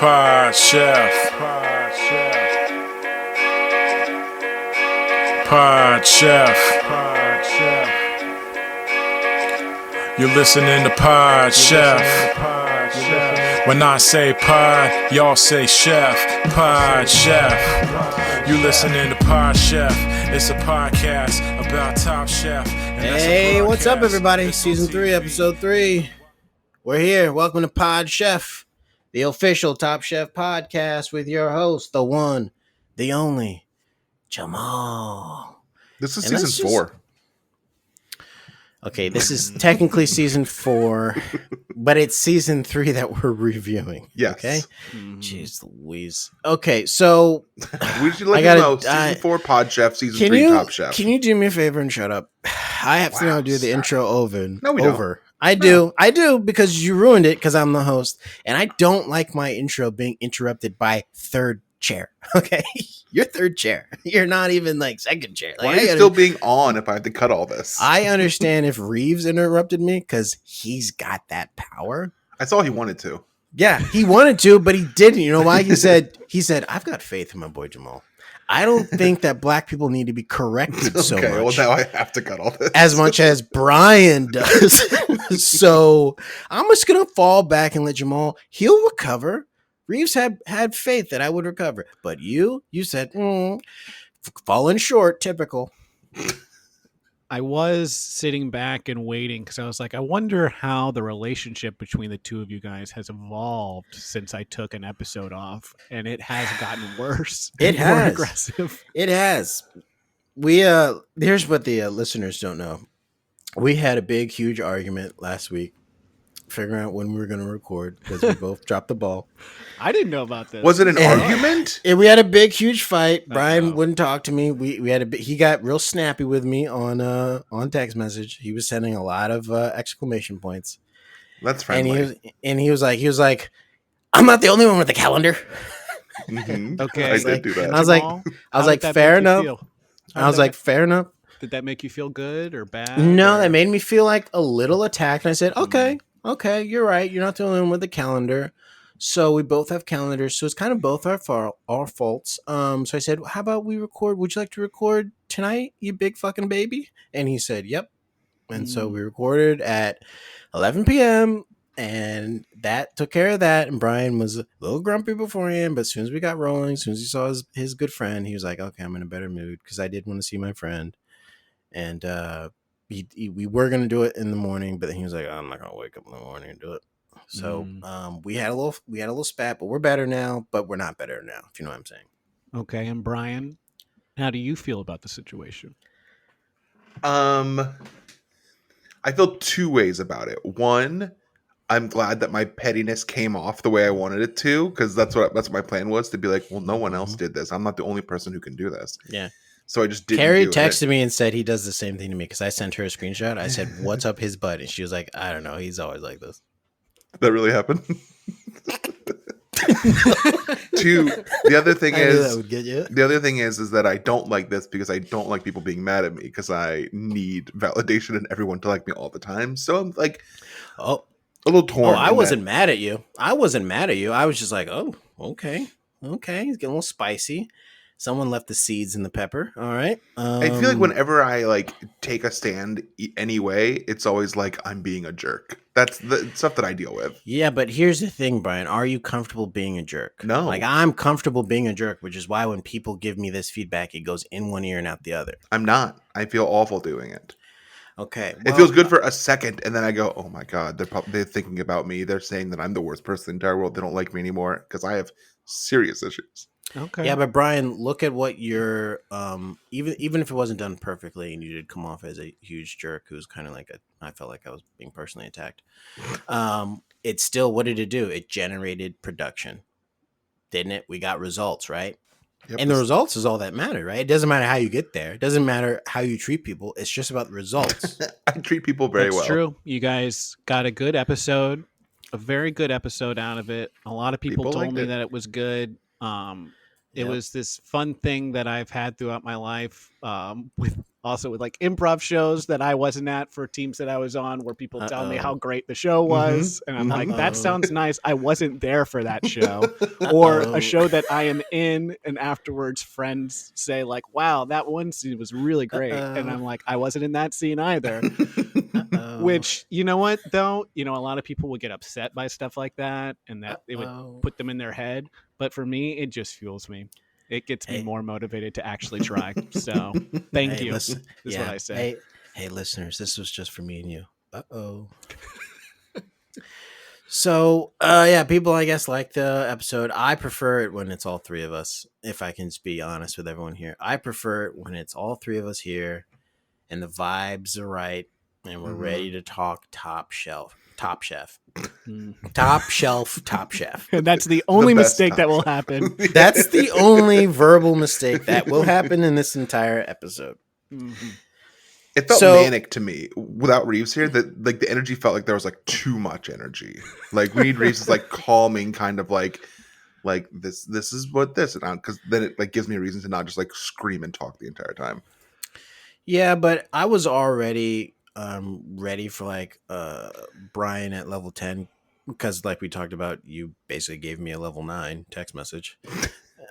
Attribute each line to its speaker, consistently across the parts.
Speaker 1: Pod Chef. Pod Chef. You're listening to Pod Chef. When I say pod, y'all say chef. Pod Chef. You listening to Pod Chef. It's a podcast about Top Chef.
Speaker 2: Hey, what's up, everybody? Season 3, Episode 3. We're here. Welcome to Pod Chef, the official Top Chef podcast with your host, the one, the only, Jamal.
Speaker 3: This is
Speaker 2: And
Speaker 3: season 4.
Speaker 2: Okay, this is technically season 4, but it's season 3 that we're reviewing.
Speaker 3: Yes.
Speaker 2: Okay? Jeez Louise. Okay, so
Speaker 3: We should let
Speaker 2: I
Speaker 3: you
Speaker 2: gotta-
Speaker 3: know. Season 4 Pod Chef, season 3
Speaker 2: you
Speaker 3: Top Chef.
Speaker 2: Can you do me a favor and shut up? I have to now do the
Speaker 3: stop.
Speaker 2: intro over.
Speaker 3: No, we don't.
Speaker 2: I do because you ruined it because I'm the host, and I don't like my intro being interrupted by third chair. Okay, you're third chair. You're not even like second chair. Like,
Speaker 3: Why are you still being on if I have to cut all this?
Speaker 2: I understand if Reeves interrupted me because he's got that power.
Speaker 3: I saw he wanted to.
Speaker 2: Yeah, he wanted to, but he didn't. You know why? He said, I've got faith in my boy Jamal. I don't think that black people need to be corrected so
Speaker 3: Okay,
Speaker 2: much.
Speaker 3: well now I have to cut all this.
Speaker 2: As much as Brian does. So I'm just gonna fall back and let Jamal. He'll recover. Reeves had faith that I would recover, but you said falling short. Typical.
Speaker 4: I was sitting back and waiting because I was like, I wonder how the relationship between the two of you guys has evolved since I took an episode off, and it has gotten worse.
Speaker 2: It
Speaker 4: and more
Speaker 2: has.
Speaker 4: aggressive.
Speaker 2: It has. We here's what the listeners don't know. We had a big, huge argument last week, figuring out when we were going to record because we both dropped the ball.
Speaker 4: I didn't know about this.
Speaker 3: Was it an
Speaker 2: And-
Speaker 3: argument?
Speaker 2: And we had a big, huge fight. Brian
Speaker 4: no.
Speaker 2: wouldn't talk to me. We had he got real snappy with me on text message. He was sending a lot of exclamation points,
Speaker 3: That's
Speaker 2: and
Speaker 3: friendly.
Speaker 2: he was like, "I'm not the only one with the calendar."
Speaker 3: Mhm.
Speaker 4: Okay.
Speaker 3: I
Speaker 4: It's
Speaker 3: did do that.
Speaker 2: I was like-
Speaker 4: Jamal,
Speaker 2: I was
Speaker 4: how
Speaker 2: like,
Speaker 4: did that
Speaker 2: fair
Speaker 4: make you
Speaker 2: enough.
Speaker 4: feel? How
Speaker 2: I was
Speaker 4: did that
Speaker 2: like, "Fair enough."
Speaker 4: did that make you feel good or bad?
Speaker 2: No,
Speaker 4: or-
Speaker 2: that made me feel like a little attacked. And I said, okay, you're right. You're not the only one with the calendar. So we both have calendars. So it's kind of both our faults. So I said, how about we record? Would you like to record tonight, you big fucking baby? And he said, yep. And so we recorded at 11 p.m. And that took care of that. And Brian was a little grumpy beforehand, but as soon as we got rolling, as soon as he saw his good friend, he was like, okay, I'm in a better mood because I did want to see my friend. And we were gonna do it in the morning, but then he was like, I'm not gonna wake up in the morning and do it. So we had a little spat, but we're better now. But we're not better now, if you know what I'm saying.
Speaker 4: Okay, and Brian, how do you feel about the situation?
Speaker 3: I feel two ways about it. One, I'm glad that my pettiness came off the way I wanted it to, because that's what my plan was, to be like, well, no one else did this. I'm not the only person who can do this.
Speaker 2: Yeah.
Speaker 3: So I just didn't.
Speaker 2: Carrie
Speaker 3: do
Speaker 2: texted
Speaker 3: it.
Speaker 2: me and said he does the same thing to me because I sent her a screenshot. I said, "What's up his butt?" And she was like, "I don't know. He's always like this."
Speaker 3: That really happened. Two. The other thing
Speaker 2: I knew that
Speaker 3: is,
Speaker 2: would get you.
Speaker 3: the other thing is that I don't like this because I don't like people being mad at me, because I need validation and everyone to like me all the time. So I'm like
Speaker 2: Oh,
Speaker 3: a little torn.
Speaker 2: I
Speaker 3: in
Speaker 2: wasn't
Speaker 3: that.
Speaker 2: mad at you. I wasn't mad at you. I was just like, "Oh, okay. He's getting a little spicy." Someone left the seeds in the pepper. All right.
Speaker 3: I feel like whenever I like take a stand anyway, it's always like I'm being a jerk. That's the stuff that I deal with.
Speaker 2: Yeah, but here's the thing, Brian. Are you comfortable being a jerk?
Speaker 3: No.
Speaker 2: Like, I'm comfortable being a jerk, which is why when people give me this feedback, it goes in one ear and out the other.
Speaker 3: I'm not. I feel awful doing it.
Speaker 2: Okay.
Speaker 3: It feels good for a second, and then I go, "Oh my god, they're thinking about me. They're saying that I'm the worst person in the entire world. They don't like me anymore because I have serious issues."
Speaker 4: Okay.
Speaker 2: Yeah, but Brian, look at what you're even if it wasn't done perfectly and you did come off as a huge jerk who's kind of like I felt like I was being personally attacked. It's still, what did it do? It generated production. Didn't it? We got results, right?
Speaker 3: Yep,
Speaker 2: And the results is all that matter, right? It doesn't matter how you get there. It doesn't matter how you treat people. It's just about the results.
Speaker 3: I treat people very
Speaker 4: That's
Speaker 3: well.
Speaker 4: true. You guys got a good episode, a very good episode out of it. A lot of people
Speaker 3: People
Speaker 4: told
Speaker 3: liked
Speaker 4: me
Speaker 3: it.
Speaker 4: that it was good. It
Speaker 2: Yep.
Speaker 4: was this fun thing that I've had throughout my life with Also with like improv shows that I wasn't at for teams that I was on, where people tell me
Speaker 2: Uh-oh.
Speaker 4: how great the show was, and I'm like, that
Speaker 2: Uh-oh.
Speaker 4: sounds nice. I wasn't there for that show, or
Speaker 2: Uh-oh.
Speaker 4: a show that I am in, and afterwards friends say like, "Wow, that one scene was really great," and
Speaker 2: Uh-oh.
Speaker 4: I'm like, I wasn't in that scene either.
Speaker 2: Uh-oh.
Speaker 4: Which, you know what, though? You know, a lot of people would get upset by stuff like that, and that it would
Speaker 2: Uh-oh.
Speaker 4: put them in their head. But for me, it just fuels me. It gets me
Speaker 2: Hey.
Speaker 4: more motivated to actually try. So thank
Speaker 2: Hey,
Speaker 4: you.
Speaker 2: listen.
Speaker 4: Is what I say.
Speaker 2: Hey, listeners, this was just for me and you. Uh-oh. So, yeah, people, I guess, like the episode. I prefer it when it's all three of us, if I can just be honest with everyone here. I prefer it when it's all three of us here and the vibes are right and we're ready to talk Top Chef.
Speaker 4: Mm.
Speaker 2: Top Chef.
Speaker 4: And that's the only
Speaker 3: best
Speaker 4: mistake that
Speaker 3: time.
Speaker 4: will happen.
Speaker 2: That's the only verbal mistake that will happen in this entire episode.
Speaker 4: Mhm.
Speaker 3: It felt
Speaker 2: So-
Speaker 3: manic to me without Reeves here. That like the energy felt like there was like too much energy. Like we need Reeves is like calming, kind of like this. This is what this and because then it like gives me a reason to not just like scream and talk the entire time.
Speaker 2: Yeah, but I was already ready for like Brian at level 10 because like we talked about, you basically gave me a level 9 text message.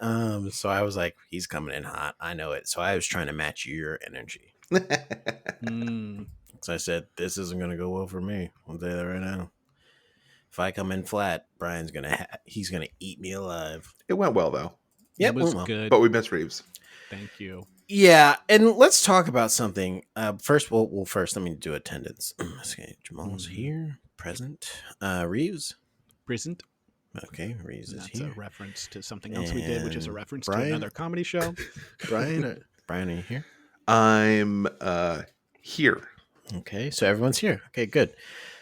Speaker 2: So I was like, he's coming in hot. I know it. So I was trying to match your energy.
Speaker 4: Mm.
Speaker 2: So I said, this isn't going to go well for me. I'll say that right now. If I come in flat, Brian's going to he's going to eat me alive.
Speaker 3: It went well though,
Speaker 2: Yep,
Speaker 4: It was
Speaker 2: well.
Speaker 4: good.
Speaker 3: but we miss Reeves.
Speaker 4: Thank you.
Speaker 2: Yeah, and let's talk about something. First, first let me do attendance. Okay, Jamal's here, present. Reeves.
Speaker 4: Present.
Speaker 2: Okay, Reeves is
Speaker 4: That's
Speaker 2: here.
Speaker 4: a reference to something else we did, which is a
Speaker 2: And
Speaker 4: reference
Speaker 2: Brian?
Speaker 4: to another comedy show.
Speaker 2: Brian, Brian, are you here?
Speaker 3: I'm here.
Speaker 2: Okay, so everyone's here. Okay, good.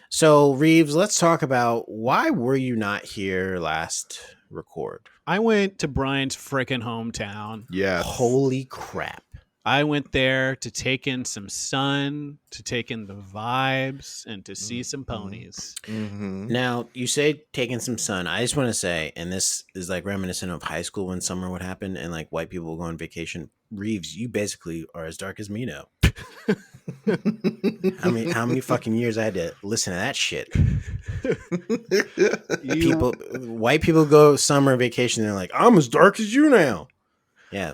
Speaker 2: So Reeves, let's talk about why were you not here last record?
Speaker 4: I went to Brian's frickin' hometown.
Speaker 3: Yes.
Speaker 2: Holy crap!
Speaker 4: I went there to take in some sun, to take in the vibes, and to see some ponies.
Speaker 3: Mhm.
Speaker 2: Now you say taking some sun. I just want to say, and this is like reminiscent of high school when summer would happen and like white people would go on vacation. Reeves, you basically are as dark as me now. How many fucking years I had to listen to that shit?
Speaker 4: You-
Speaker 2: White people go summer vacation. They're like, I'm as dark as you now. Yeah,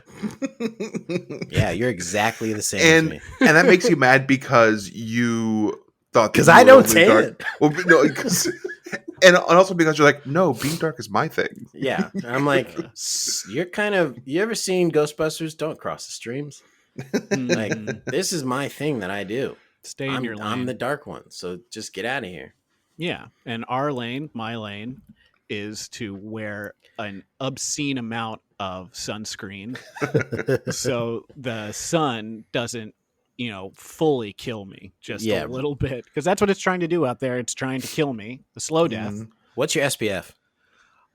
Speaker 2: yeah, you're exactly the same as
Speaker 3: and
Speaker 2: me.
Speaker 3: and that makes you mad because you thought that
Speaker 2: 'Cause
Speaker 3: you
Speaker 2: I
Speaker 3: were
Speaker 2: don't
Speaker 3: only
Speaker 2: tan.
Speaker 3: dark. Well, no, and also because you're like, no, being dark is my thing.
Speaker 2: Yeah, I'm like, you're kind of. You ever seen Ghostbusters? Don't cross the streams. Like,
Speaker 4: Mhm.
Speaker 2: this is my thing that I do.
Speaker 4: Stay in your lane.
Speaker 2: I'm the dark one, so just get out of here.
Speaker 4: Yeah, and our lane, my lane, is to wear an obscene amount of sunscreen so the sun doesn't, fully kill me, just
Speaker 2: Yeah.
Speaker 4: a little bit, because that's what it's trying to do out there. It's trying to kill me, the slow death.
Speaker 3: Mhm.
Speaker 2: What's your SPF?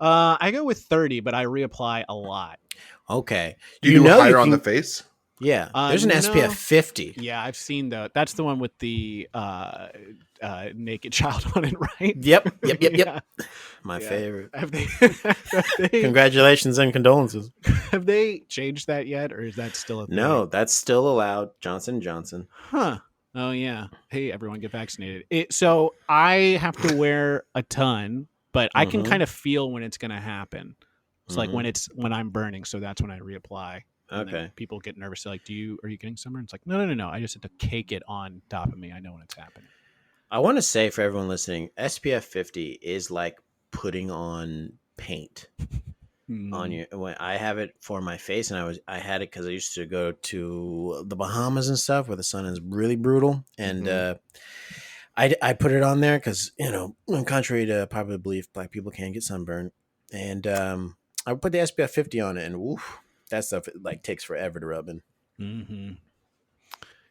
Speaker 4: I go with 30, but I reapply a lot.
Speaker 2: Okay,
Speaker 3: Do you do
Speaker 2: know
Speaker 3: higher
Speaker 2: you
Speaker 3: on the
Speaker 2: can-
Speaker 3: face?
Speaker 2: Yeah, there's an
Speaker 4: No.
Speaker 2: SPF 50.
Speaker 4: Yeah, I've seen that's the one with the naked child on it, right?
Speaker 2: Yep.
Speaker 4: Yeah.
Speaker 2: My
Speaker 4: Yeah.
Speaker 2: favorite.
Speaker 4: Have they,
Speaker 2: Congratulations and condolences.
Speaker 4: have they changed that yet, or is that still a thing?
Speaker 2: No, that's still allowed. Johnson & Johnson.
Speaker 4: Huh. Oh yeah. Hey, everyone, get vaccinated. So I have to wear a ton, but I can
Speaker 2: Mhm.
Speaker 4: kind of feel when it's going to happen. It's like
Speaker 2: Mhm.
Speaker 4: when I'm burning, so that's when I reapply. And then
Speaker 2: Okay.
Speaker 4: people get nervous. They're like, are you getting sunburn? It's like, no. I just have to cake it on top of me. I know when it's happening.
Speaker 2: I want to say for everyone listening, SPF 50 is like putting on paint on you. When I have it for my face, and I had it because I used to go to the Bahamas and stuff where the sun is really brutal, and I put it on there because contrary to popular belief, black people can get sunburned, and I put the SPF 50 on it, and woof, that stuff like takes forever to rub in.
Speaker 4: Mm-hmm.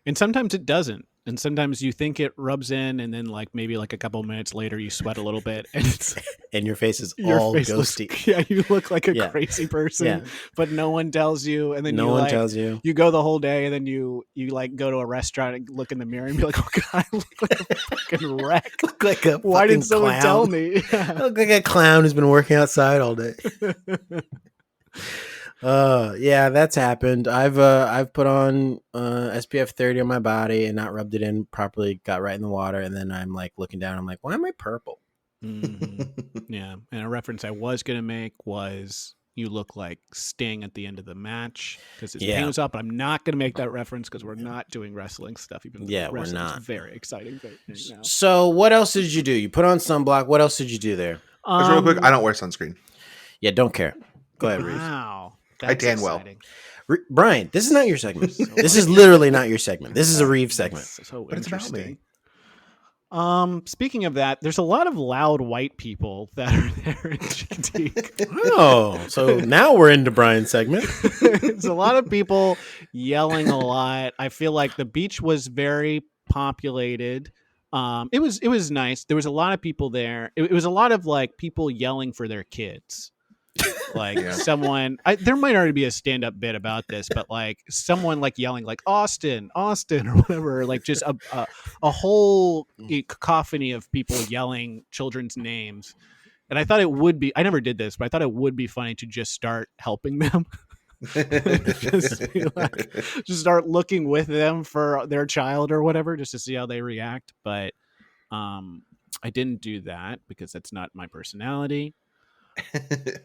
Speaker 4: And sometimes it doesn't. And sometimes you think it rubs in, and then like maybe like a couple minutes later, you sweat a little bit, and it's
Speaker 2: And your face is
Speaker 4: your
Speaker 2: all
Speaker 4: face
Speaker 2: ghosty.
Speaker 4: looks, yeah, you look like a
Speaker 2: Yeah.
Speaker 4: crazy person,
Speaker 2: Yeah.
Speaker 4: but no one tells you. And then
Speaker 2: No
Speaker 4: you
Speaker 2: one
Speaker 4: like,
Speaker 2: tells you.
Speaker 4: you go the whole day, and then you like go to a restaurant and look in the mirror and be like, oh god, I look like a fucking wreck.
Speaker 2: Look like a
Speaker 4: Why
Speaker 2: fucking
Speaker 4: didn't someone
Speaker 2: clown.
Speaker 4: tell me?
Speaker 2: I look like a clown who's been working outside all day. Yeah, that's happened. I've put on SPF 30 on my body and not rubbed it in properly, got right in the water, and then I'm like looking down, I'm like, why am I purple?
Speaker 4: Mhm. Yeah, and a reference I was gonna make was you look like Sting at the end of the match because his
Speaker 2: Yeah.
Speaker 4: paint was up. I'm not gonna make that reference because we're not doing wrestling stuff. Even though
Speaker 2: Yeah, we're
Speaker 4: wrestling's
Speaker 2: not.
Speaker 4: very exciting right now.
Speaker 2: So what else did you do? You put on sunblock. What else did you do there?
Speaker 3: Just real quick, I don't wear sunscreen.
Speaker 2: Yeah, don't care. Go ahead, Reeves.
Speaker 4: Wow,
Speaker 3: I tan well.
Speaker 4: exciting.
Speaker 2: Brian, this is not your segment. This is literally not your segment. This is a Reeves segment.
Speaker 4: So
Speaker 3: But it's about
Speaker 4: interesting.
Speaker 3: me.
Speaker 4: Speaking of that, there's a lot of loud white people that are there in Cheek.
Speaker 2: Oh, so now we're into Brian's segment.
Speaker 4: There's a lot of people yelling a lot. I feel like the beach was very populated. It was nice. There was a lot of people there. It was a lot of like people yelling for their kids. Like
Speaker 3: Yeah.
Speaker 4: someone, there might already be a stand-up bit about this, but like someone like yelling like Austin, or whatever, like just a whole cacophony of people yelling children's names. And I thought it would be, I never did this, but I thought it would be funny to just start helping them. just, be like, just start looking with them for their child or whatever, just to see how they react. But I didn't do that because that's not my personality.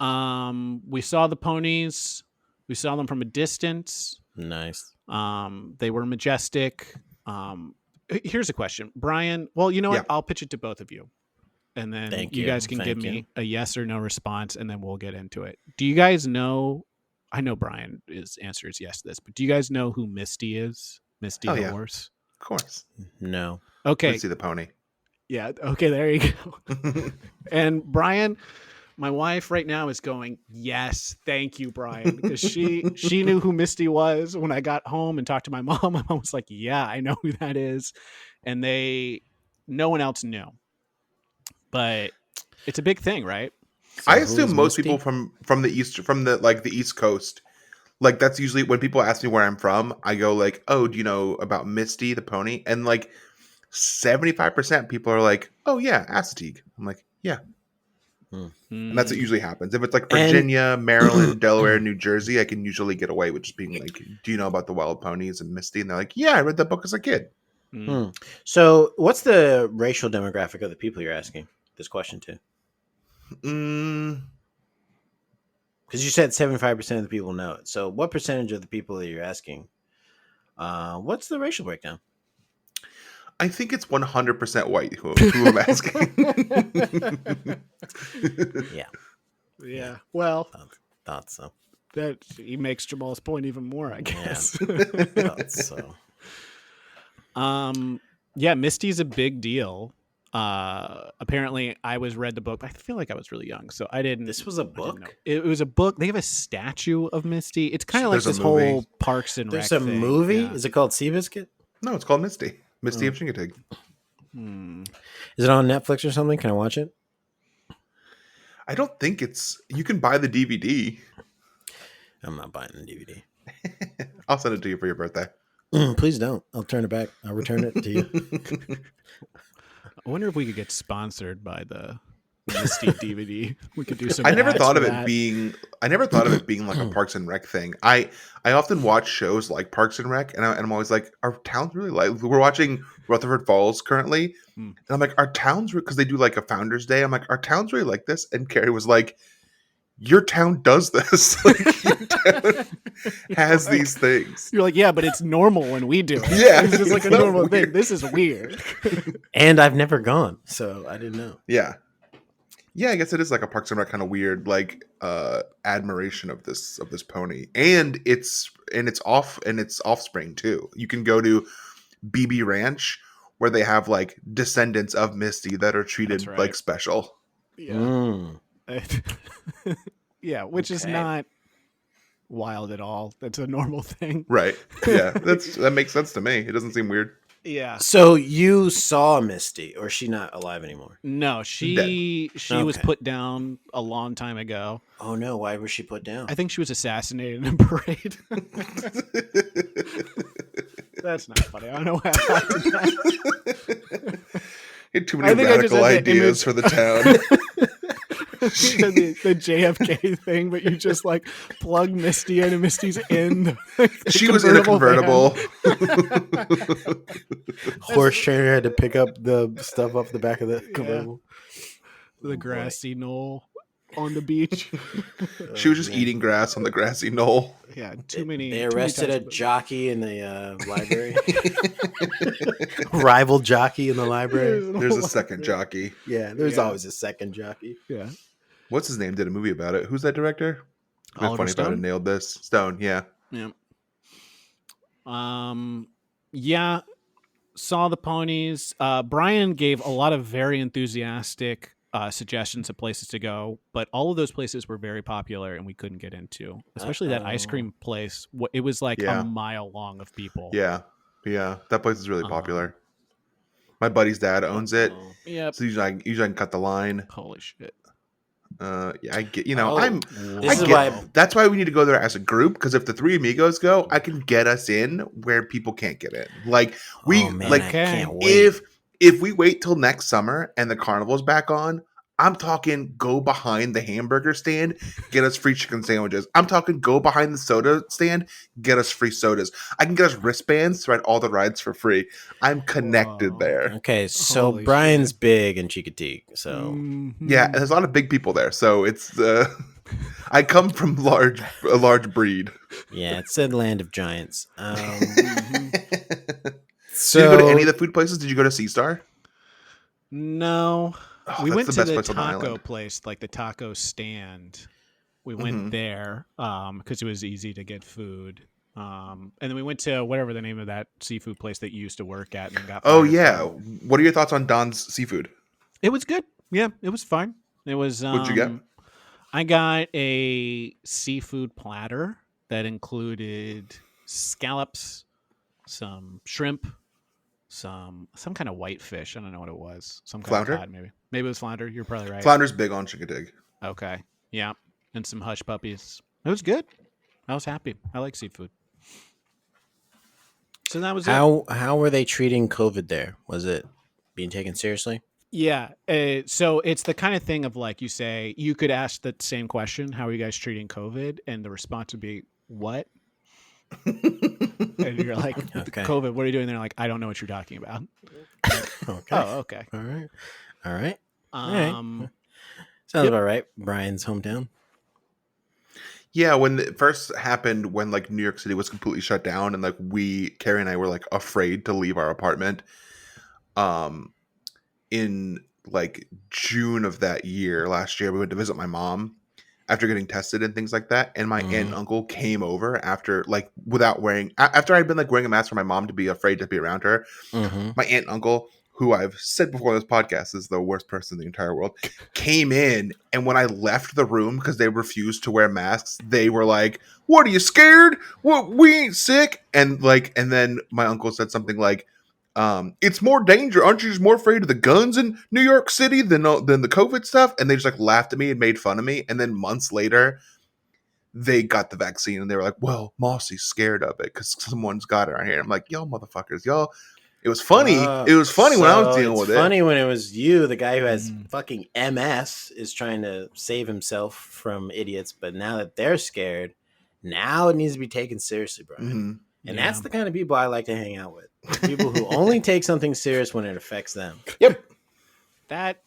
Speaker 4: We saw the ponies. We saw them from a distance.
Speaker 2: Nice.
Speaker 4: They were majestic. Here's a question, Brian. Well, you know what?
Speaker 3: Yeah.
Speaker 4: I'll pitch it to both of you, and then
Speaker 2: Thank
Speaker 4: you
Speaker 2: you.
Speaker 4: guys can
Speaker 2: Thank
Speaker 4: give
Speaker 2: you.
Speaker 4: me a yes or no response, and then we'll get into it. Do you guys know? I know Brian's answer is yes to this, but do you guys know who Misty is? Misty
Speaker 3: Oh,
Speaker 4: the
Speaker 3: yeah.
Speaker 4: horse.
Speaker 3: Of course.
Speaker 2: No.
Speaker 4: Okay.
Speaker 3: Let's see the pony.
Speaker 4: Yeah. Okay. There you go. And Brian, my wife right now is going, yes, thank you, Brian, because she knew who Misty was when I got home and talked to my mom. My mom was like, yeah, I know who that is, and no one else knew, but it's a big thing, right?
Speaker 2: So
Speaker 3: I
Speaker 2: who is
Speaker 3: assume most
Speaker 2: Misty?
Speaker 3: people from the East Coast, like that's usually when people ask me where I'm from, I go like, "Oh, do you know about Misty the pony?" And like 75% people are like, "Oh yeah, Assateague." I'm like, "Yeah." And that's what usually happens. If it's like
Speaker 2: And-
Speaker 3: Virginia, Maryland, Delaware, New Jersey, I can usually get away with just being like, "Do you know about the wild ponies and Misty?" And they're like, "Yeah, I read that book as a kid."
Speaker 4: Mm.
Speaker 2: So what's the racial demographic of the people you're asking this question to?
Speaker 3: Mm,
Speaker 2: Because you said 75% of the people know it. So what percentage of the people that you're asking? What's the racial breakdown?
Speaker 3: I think it's 100% white who I'm asking.
Speaker 2: Yeah,
Speaker 4: Yeah. Well,
Speaker 2: thought so.
Speaker 4: that he makes Jamal's point even more, I guess.
Speaker 2: Thought so.
Speaker 4: Yeah, Misty's a big deal. Apparently I read the book, but I feel like I was really young, so I didn't.
Speaker 2: This was a
Speaker 4: I didn't
Speaker 2: book?
Speaker 4: know. It was a book. They have a statue of Misty. It's kind of like
Speaker 3: There's
Speaker 4: this
Speaker 3: a movie.
Speaker 4: whole Parks and
Speaker 2: There's
Speaker 4: Rec
Speaker 2: a
Speaker 4: thing.
Speaker 2: movie.
Speaker 4: Yeah.
Speaker 2: Is it called Seabiscuit?
Speaker 3: No, it's called Misty. Misty of Chincoteague.
Speaker 2: Is it on Netflix or something? Can I watch it?
Speaker 3: I don't think it's. You can buy the DVD.
Speaker 2: I'm not buying the DVD.
Speaker 3: I'll send it to you for your birthday.
Speaker 2: Please don't. I'll turn it back. I'll return it to you.
Speaker 4: I wonder if we could get sponsored by the Misty DVD. We could do some.
Speaker 3: I never
Speaker 4: ads
Speaker 3: thought
Speaker 4: for
Speaker 3: of it
Speaker 4: that.
Speaker 3: being. I never thought of it being like a Parks and Rec thing. I often watch shows like Parks and Rec, and I'm always like, are towns really like? We're watching Rutherford Falls currently, and I'm like, are towns because they do like a Founders Day? I'm like, are towns really like this? And Carrie was like, your town does this. Like, your town has these things.
Speaker 4: You're like, yeah, but it's normal when we do it.
Speaker 3: Yeah,
Speaker 4: It's just like a
Speaker 3: it's not
Speaker 4: normal thing.
Speaker 3: weird.
Speaker 4: This is weird.
Speaker 2: And I've never gone, so I didn't know.
Speaker 3: Yeah. Yeah, I guess it is like a Parks and Rec kind of weird, like admiration of this pony, and its offspring too. You can go to BB Ranch where they have like descendants of Misty that are treated
Speaker 4: That's right.
Speaker 3: like special.
Speaker 4: Yeah.
Speaker 2: Mm.
Speaker 4: Yeah, which is
Speaker 2: Okay.
Speaker 4: not wild at all. That's a normal thing.
Speaker 3: Right. Yeah. That makes sense to me. It doesn't seem weird.
Speaker 4: Yeah.
Speaker 2: So you saw Misty, or is she not alive anymore?
Speaker 4: No, she was
Speaker 2: Okay.
Speaker 4: put down a long time ago.
Speaker 2: Oh no, why was she put down?
Speaker 4: I think she was assassinated in a parade. That's not funny. I don't know how I did that.
Speaker 3: Had too
Speaker 4: I
Speaker 3: many
Speaker 4: think I just
Speaker 3: radical
Speaker 4: had the
Speaker 3: ideas
Speaker 4: image-
Speaker 3: for the town.
Speaker 4: the JFK thing, but you just like plug Misty in, and Misty's in. The
Speaker 3: She was in a convertible.
Speaker 2: Horse trainer had to pick up the stuff off the back of the convertible.
Speaker 4: The grassy knoll on the beach.
Speaker 3: She was just eating grass on the grassy knoll.
Speaker 4: Yeah, too many.
Speaker 2: They
Speaker 4: too many
Speaker 2: arrested a
Speaker 4: times, but-
Speaker 2: jockey in the library. Rival jockey in the library.
Speaker 3: There's a second jockey.
Speaker 2: Yeah, there's
Speaker 4: Yeah.
Speaker 2: always a second jockey.
Speaker 4: Yeah.
Speaker 3: What's his name? Did a movie about it. Who's that director? It'd been
Speaker 4: Oliver
Speaker 3: funny if I
Speaker 4: Stone?
Speaker 3: had nailed this. Stone, yeah.
Speaker 4: Yeah. Yeah. Saw the ponies. Brian gave a lot of very enthusiastic suggestions of places to go, but all of those places were very popular and we couldn't get into. Especially that ice cream place. It was like
Speaker 3: Yeah.
Speaker 4: a mile long of people.
Speaker 3: Yeah. Yeah. That place is really popular. My buddy's dad owns it.
Speaker 4: Yep.
Speaker 3: So usually I can cut the line.
Speaker 4: Holy shit.
Speaker 3: Yeah, I get, I
Speaker 2: This is
Speaker 3: get
Speaker 2: why
Speaker 3: it. That's why we need to go there as a group, because if the three amigos go, I can get us in where people can't get in. Like we
Speaker 2: Oh, man,
Speaker 3: like
Speaker 2: I can't wait.
Speaker 3: if we wait till next summer and the carnival's back on, I'm talking go behind the hamburger stand, get us free chicken sandwiches. I'm talking go behind the soda stand, get us free sodas. I can get us wristbands to ride all the rides for free. I'm connected
Speaker 4: Whoa.
Speaker 3: there.
Speaker 2: Okay, so
Speaker 4: Holy
Speaker 2: Brian's
Speaker 4: shit.
Speaker 2: big in Chicotique, so
Speaker 4: Mhm.
Speaker 3: Yeah, and there's a lot of big people there, so it's I come from a large breed.
Speaker 2: yeah, it's a land of giants.
Speaker 3: Did
Speaker 2: So
Speaker 3: you go to any of the food places? Did you go to Sea Star?
Speaker 4: No.
Speaker 3: Oh,
Speaker 4: We
Speaker 3: that's
Speaker 4: went
Speaker 3: the
Speaker 4: to
Speaker 3: best
Speaker 4: the
Speaker 3: place on the
Speaker 4: taco
Speaker 3: island.
Speaker 4: place, like the taco stand. We went
Speaker 3: Mhm.
Speaker 4: there because it was easy to get food. And then we went to whatever the name of that seafood place that you used to work at and then got
Speaker 3: Oh
Speaker 4: fired
Speaker 3: yeah.
Speaker 4: from.
Speaker 3: What are your thoughts on Don's seafood?
Speaker 4: It was good. Yeah, it was fine. It was
Speaker 3: What'd you get?
Speaker 4: I got a seafood platter that included scallops, some shrimp, some kind of white fish. I don't know what it was. Some kind
Speaker 3: Flounder?
Speaker 4: of cod, maybe. Maybe it was flounder. You're probably right.
Speaker 3: Flounder's big on Chickadee.
Speaker 4: Okay. Yeah. And some hush puppies. It was good. I was happy. I like seafood. So that was it.
Speaker 2: how were they treating COVID there? Was it being taken seriously?
Speaker 4: Yeah. So it's the kind of thing of like you say, you could ask the same question, how are you guys treating COVID? And the response would be, what? And you're like,
Speaker 2: Okay.
Speaker 4: COVID, what are you doing? They're like, I don't know what you're talking about.
Speaker 2: Okay.
Speaker 4: Oh, okay.
Speaker 2: All right. All right. right.
Speaker 4: Um,
Speaker 2: Sounds
Speaker 4: Yep.
Speaker 2: about right. Brian's hometown.
Speaker 3: Yeah, when it first happened, when like New York City was completely shut down, and like Carrie and I were like afraid to leave our apartment. In like June of that year, last year, we went to visit my mom after getting tested and things like that. And my aunt and uncle came over after like without wearing after I'd been like wearing a mask for my mom to be afraid to be around her.
Speaker 2: Mm-hmm.
Speaker 3: My aunt and uncle, who I've said before on this podcast is the worst person in the entire world, came in, and when I left the room because they refused to wear masks, they were like, "What, are you scared? What, we ain't sick?" And then my uncle said something like, "It's more danger. Aren't you just more afraid of the guns in New York City than the COVID stuff?" And they just like laughed at me and made fun of me. And then months later, they got the vaccine and they were like, "Well, Mossy's scared of it because someone's got it right here." I'm like, "Y'all motherfuckers, y'all." It was funny. It was funny when I was dealing with it.
Speaker 2: Funny when it was you, the guy who has
Speaker 4: Mm.
Speaker 2: fucking MS, is trying to save himself from idiots. But now that they're scared, now it needs to be taken seriously, Brian.
Speaker 3: Mhm.
Speaker 2: And
Speaker 4: Yeah.
Speaker 2: that's the kind of people I like to hang out with. People who only take something serious when it affects them.
Speaker 4: that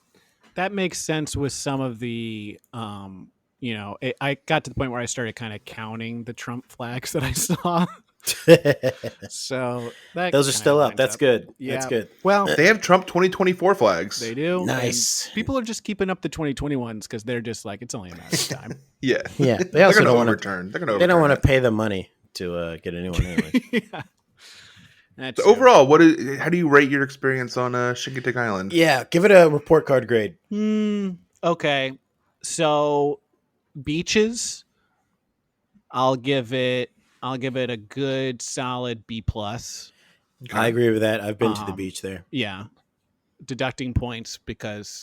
Speaker 4: makes sense with some of the I got to the point where I started kind of counting the Trump flags that I saw. So that
Speaker 2: Those are
Speaker 4: kinda
Speaker 2: still up.
Speaker 4: lines
Speaker 2: That's good.
Speaker 4: Yeah.
Speaker 2: That's good.
Speaker 4: Well,
Speaker 3: They have Trump 2024 flags.
Speaker 4: they do. and
Speaker 2: Nice.
Speaker 4: people are just keeping up the 2021s because they're just like, it's only a matter of time.
Speaker 3: Yeah.
Speaker 2: Yeah. They
Speaker 3: They're
Speaker 2: also
Speaker 3: going to
Speaker 2: don't want to.
Speaker 3: overturn. They're going to
Speaker 2: They don't
Speaker 3: overturn
Speaker 2: want to
Speaker 3: it.
Speaker 2: pay the money to get a new one anyway.
Speaker 4: Yeah. That's
Speaker 3: So overall, how do you rate your experience on Chincoteague Island?
Speaker 2: Yeah, give it a report card grade.
Speaker 4: Okay. So beaches, I'll give it a good solid B plus.
Speaker 2: I agree with that. I've been to the
Speaker 4: Um,
Speaker 2: beach there.
Speaker 4: Yeah. Deducting points because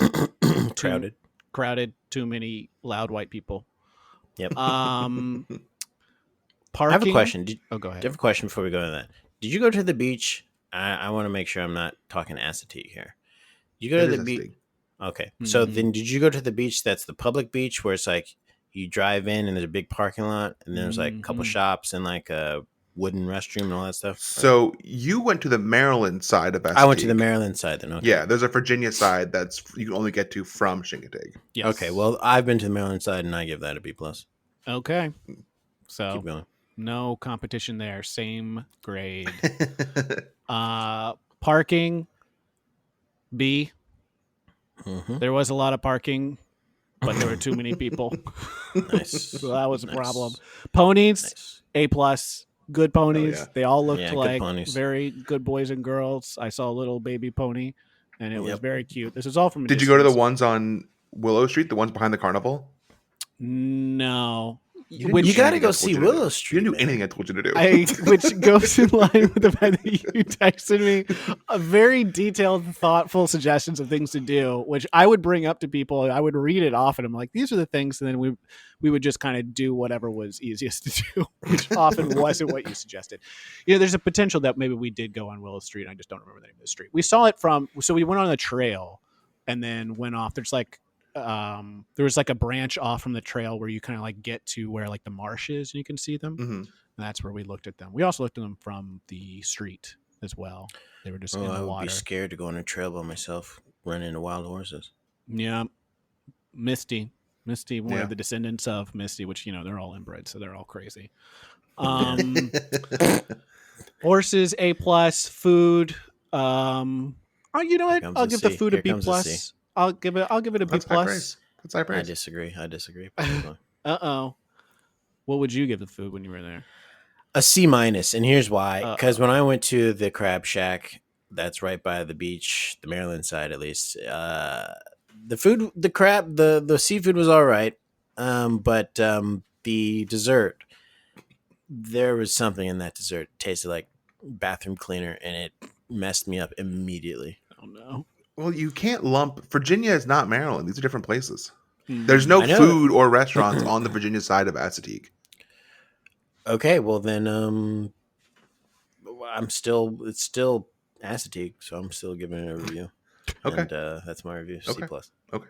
Speaker 2: Crowded.
Speaker 4: too many loud white people.
Speaker 2: Yep.
Speaker 4: Parking.
Speaker 2: I have a question.
Speaker 4: Oh, go
Speaker 2: I
Speaker 4: ahead.
Speaker 2: have a question before we go to that. Did you go to the beach? I want to make sure I'm not talking acetate here. You go
Speaker 3: It
Speaker 2: to
Speaker 3: is
Speaker 2: the beach.
Speaker 3: interesting.
Speaker 2: Okay. So
Speaker 4: Mhm.
Speaker 2: then did you go to the beach that's the public beach where it's like you drive in and there's a big parking lot and there's like a couple
Speaker 4: Mhm.
Speaker 2: shops and like a wooden restroom and all that stuff? Or-
Speaker 3: So you went to the Maryland side of
Speaker 2: I went to the
Speaker 3: Assateague.
Speaker 2: Maryland side then. Okay.
Speaker 3: Yeah, there's a Virginia side that's you can only get to from Chincoteague.
Speaker 4: Yes.
Speaker 2: Okay. Well, I've been to the Maryland side and I give that a B plus.
Speaker 4: Okay. So
Speaker 2: Keep going.
Speaker 4: no competition there. Same grade. Parking B.
Speaker 2: Mm-hmm.
Speaker 4: There was a lot of parking, but there were too many people.
Speaker 2: Nice.
Speaker 4: So that was a
Speaker 2: Nice.
Speaker 4: problem. Ponies
Speaker 2: Nice.
Speaker 4: A plus. Good ponies.
Speaker 3: yeah.
Speaker 4: They all looked
Speaker 2: Yeah, good
Speaker 4: like
Speaker 2: ponies.
Speaker 4: very good boys and girls. I saw a little baby pony, and it was
Speaker 2: Yep.
Speaker 4: very cute. This is all from. A
Speaker 3: Did you go to the
Speaker 4: distance.
Speaker 3: ones on Willow Street, the ones behind the carnival?
Speaker 4: No.
Speaker 3: You didn't
Speaker 4: Which
Speaker 3: do
Speaker 2: You gotta
Speaker 3: anything
Speaker 2: go
Speaker 3: I told
Speaker 2: see
Speaker 3: you to do.
Speaker 2: Willow
Speaker 3: You
Speaker 2: Street.
Speaker 3: didn't do
Speaker 2: man.
Speaker 3: anything I told you to do.
Speaker 4: which goes in line with the fact that you texted me a very detailed, thoughtful suggestions of things to do, which I would bring up to people. I would read it off, and I'm like, these are the things, and then we would just kind of do whatever was easiest to do, which often wasn't what you suggested. You know, there's a potential that maybe we did go on Willow Street. I just don't remember the name of the street. We saw it so we went on a trail and then went off. There's like there was like a branch off from the trail where you kind of like get to where like the marsh is and you can see them.
Speaker 3: Mhm.
Speaker 4: And that's where we looked at them. We also looked at them from the street as well. They were just in
Speaker 2: I
Speaker 4: the
Speaker 2: would
Speaker 4: water.
Speaker 2: be scared to go on a trail by myself, run into wild horses.
Speaker 4: Yeah. Misty, one
Speaker 3: Yeah.
Speaker 4: of the descendants of Misty, which, you know, they're all inbred, so they're all crazy. Horses A plus, food. You know what?
Speaker 2: comes
Speaker 4: I'll
Speaker 2: the
Speaker 4: give the
Speaker 2: C.
Speaker 4: food a
Speaker 2: Here
Speaker 4: B
Speaker 2: comes the
Speaker 4: plus.
Speaker 2: C.
Speaker 4: I'll give it a B
Speaker 3: That's high
Speaker 4: plus.
Speaker 3: praise. That's high
Speaker 2: I
Speaker 3: praise.
Speaker 2: disagree. But keep going.
Speaker 4: Uh-oh. What would you give the food when you were there?
Speaker 2: A C minus, and here's why.
Speaker 4: Uh-oh.
Speaker 2: Because when I went to the Crab Shack, that's right by the beach, the Maryland side at least. The food, the crab, the seafood was all right, but the dessert, there was something in that dessert. It tasted like bathroom cleaner, and it messed me up immediately.
Speaker 4: Oh no.
Speaker 3: Well, you can't lump Virginia is not Maryland. These are different places.
Speaker 4: Hmm.
Speaker 3: There's no
Speaker 2: I know.
Speaker 3: food or restaurants on the Virginia side of Assateague.
Speaker 2: Okay, well then, it's still Assateague, so I'm still giving it a review.
Speaker 3: Okay.
Speaker 2: And that's my review. C
Speaker 3: Okay.
Speaker 2: plus.
Speaker 3: Okay.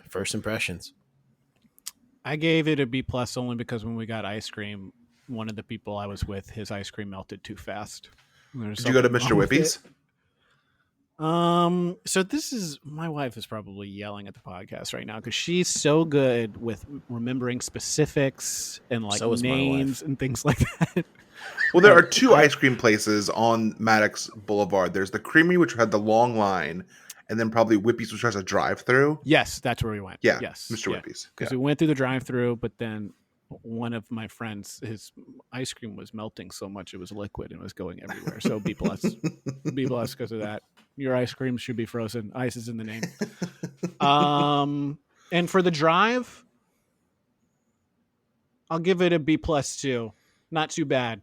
Speaker 2: First impressions.
Speaker 4: I gave it a B plus only because when we got ice cream, one of the people I was with, his ice cream melted too fast.
Speaker 3: Did you go to Mr. Whippy's?
Speaker 4: So this is my wife is probably yelling at the podcast right now because she's so good with remembering specifics and like
Speaker 2: So is my
Speaker 4: names and things like that.
Speaker 3: Well, there are two ice cream places on Maddox Boulevard. There's the Creamery, which had the long line, and then probably Whippy's, which has a drive-through.
Speaker 4: Yes, that's where we went.
Speaker 3: Yeah,
Speaker 4: Yes,
Speaker 3: Mr. Whippy's.
Speaker 4: Because
Speaker 3: Yeah.
Speaker 4: we went through the drive-through, but then one of my friends, his ice cream was melting so much it was liquid and was going everywhere. So B plus, B plus because of that. Your ice cream should be frozen. Ice is in the name. And for the drive, I'll give it a B plus too. Not too bad.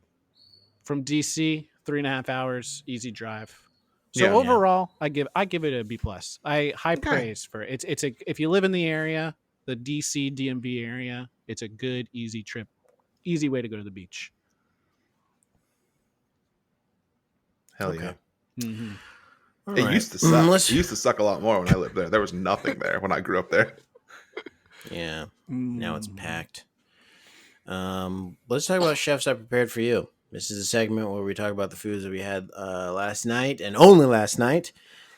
Speaker 4: From DC, 3.5 hours, easy drive. So
Speaker 3: Yeah.
Speaker 4: overall, I give it a B plus. High
Speaker 3: Okay.
Speaker 4: praise for it. It's a if you live in the area, the DC DMV area, it's a good easy trip, easy way to go to the beach.
Speaker 3: Hell
Speaker 2: Okay.
Speaker 3: yeah.
Speaker 4: Mm-hmm.
Speaker 3: It
Speaker 2: Alright.
Speaker 3: used to suck.
Speaker 2: Let's-
Speaker 3: It used to suck a lot more when I lived there. There was nothing there when I grew up there.
Speaker 2: Yeah. Now
Speaker 4: Mm.
Speaker 2: it's packed. Let's talk about chefs I prepared for you. This is a segment where we talk about the foods that we had last night and only last night,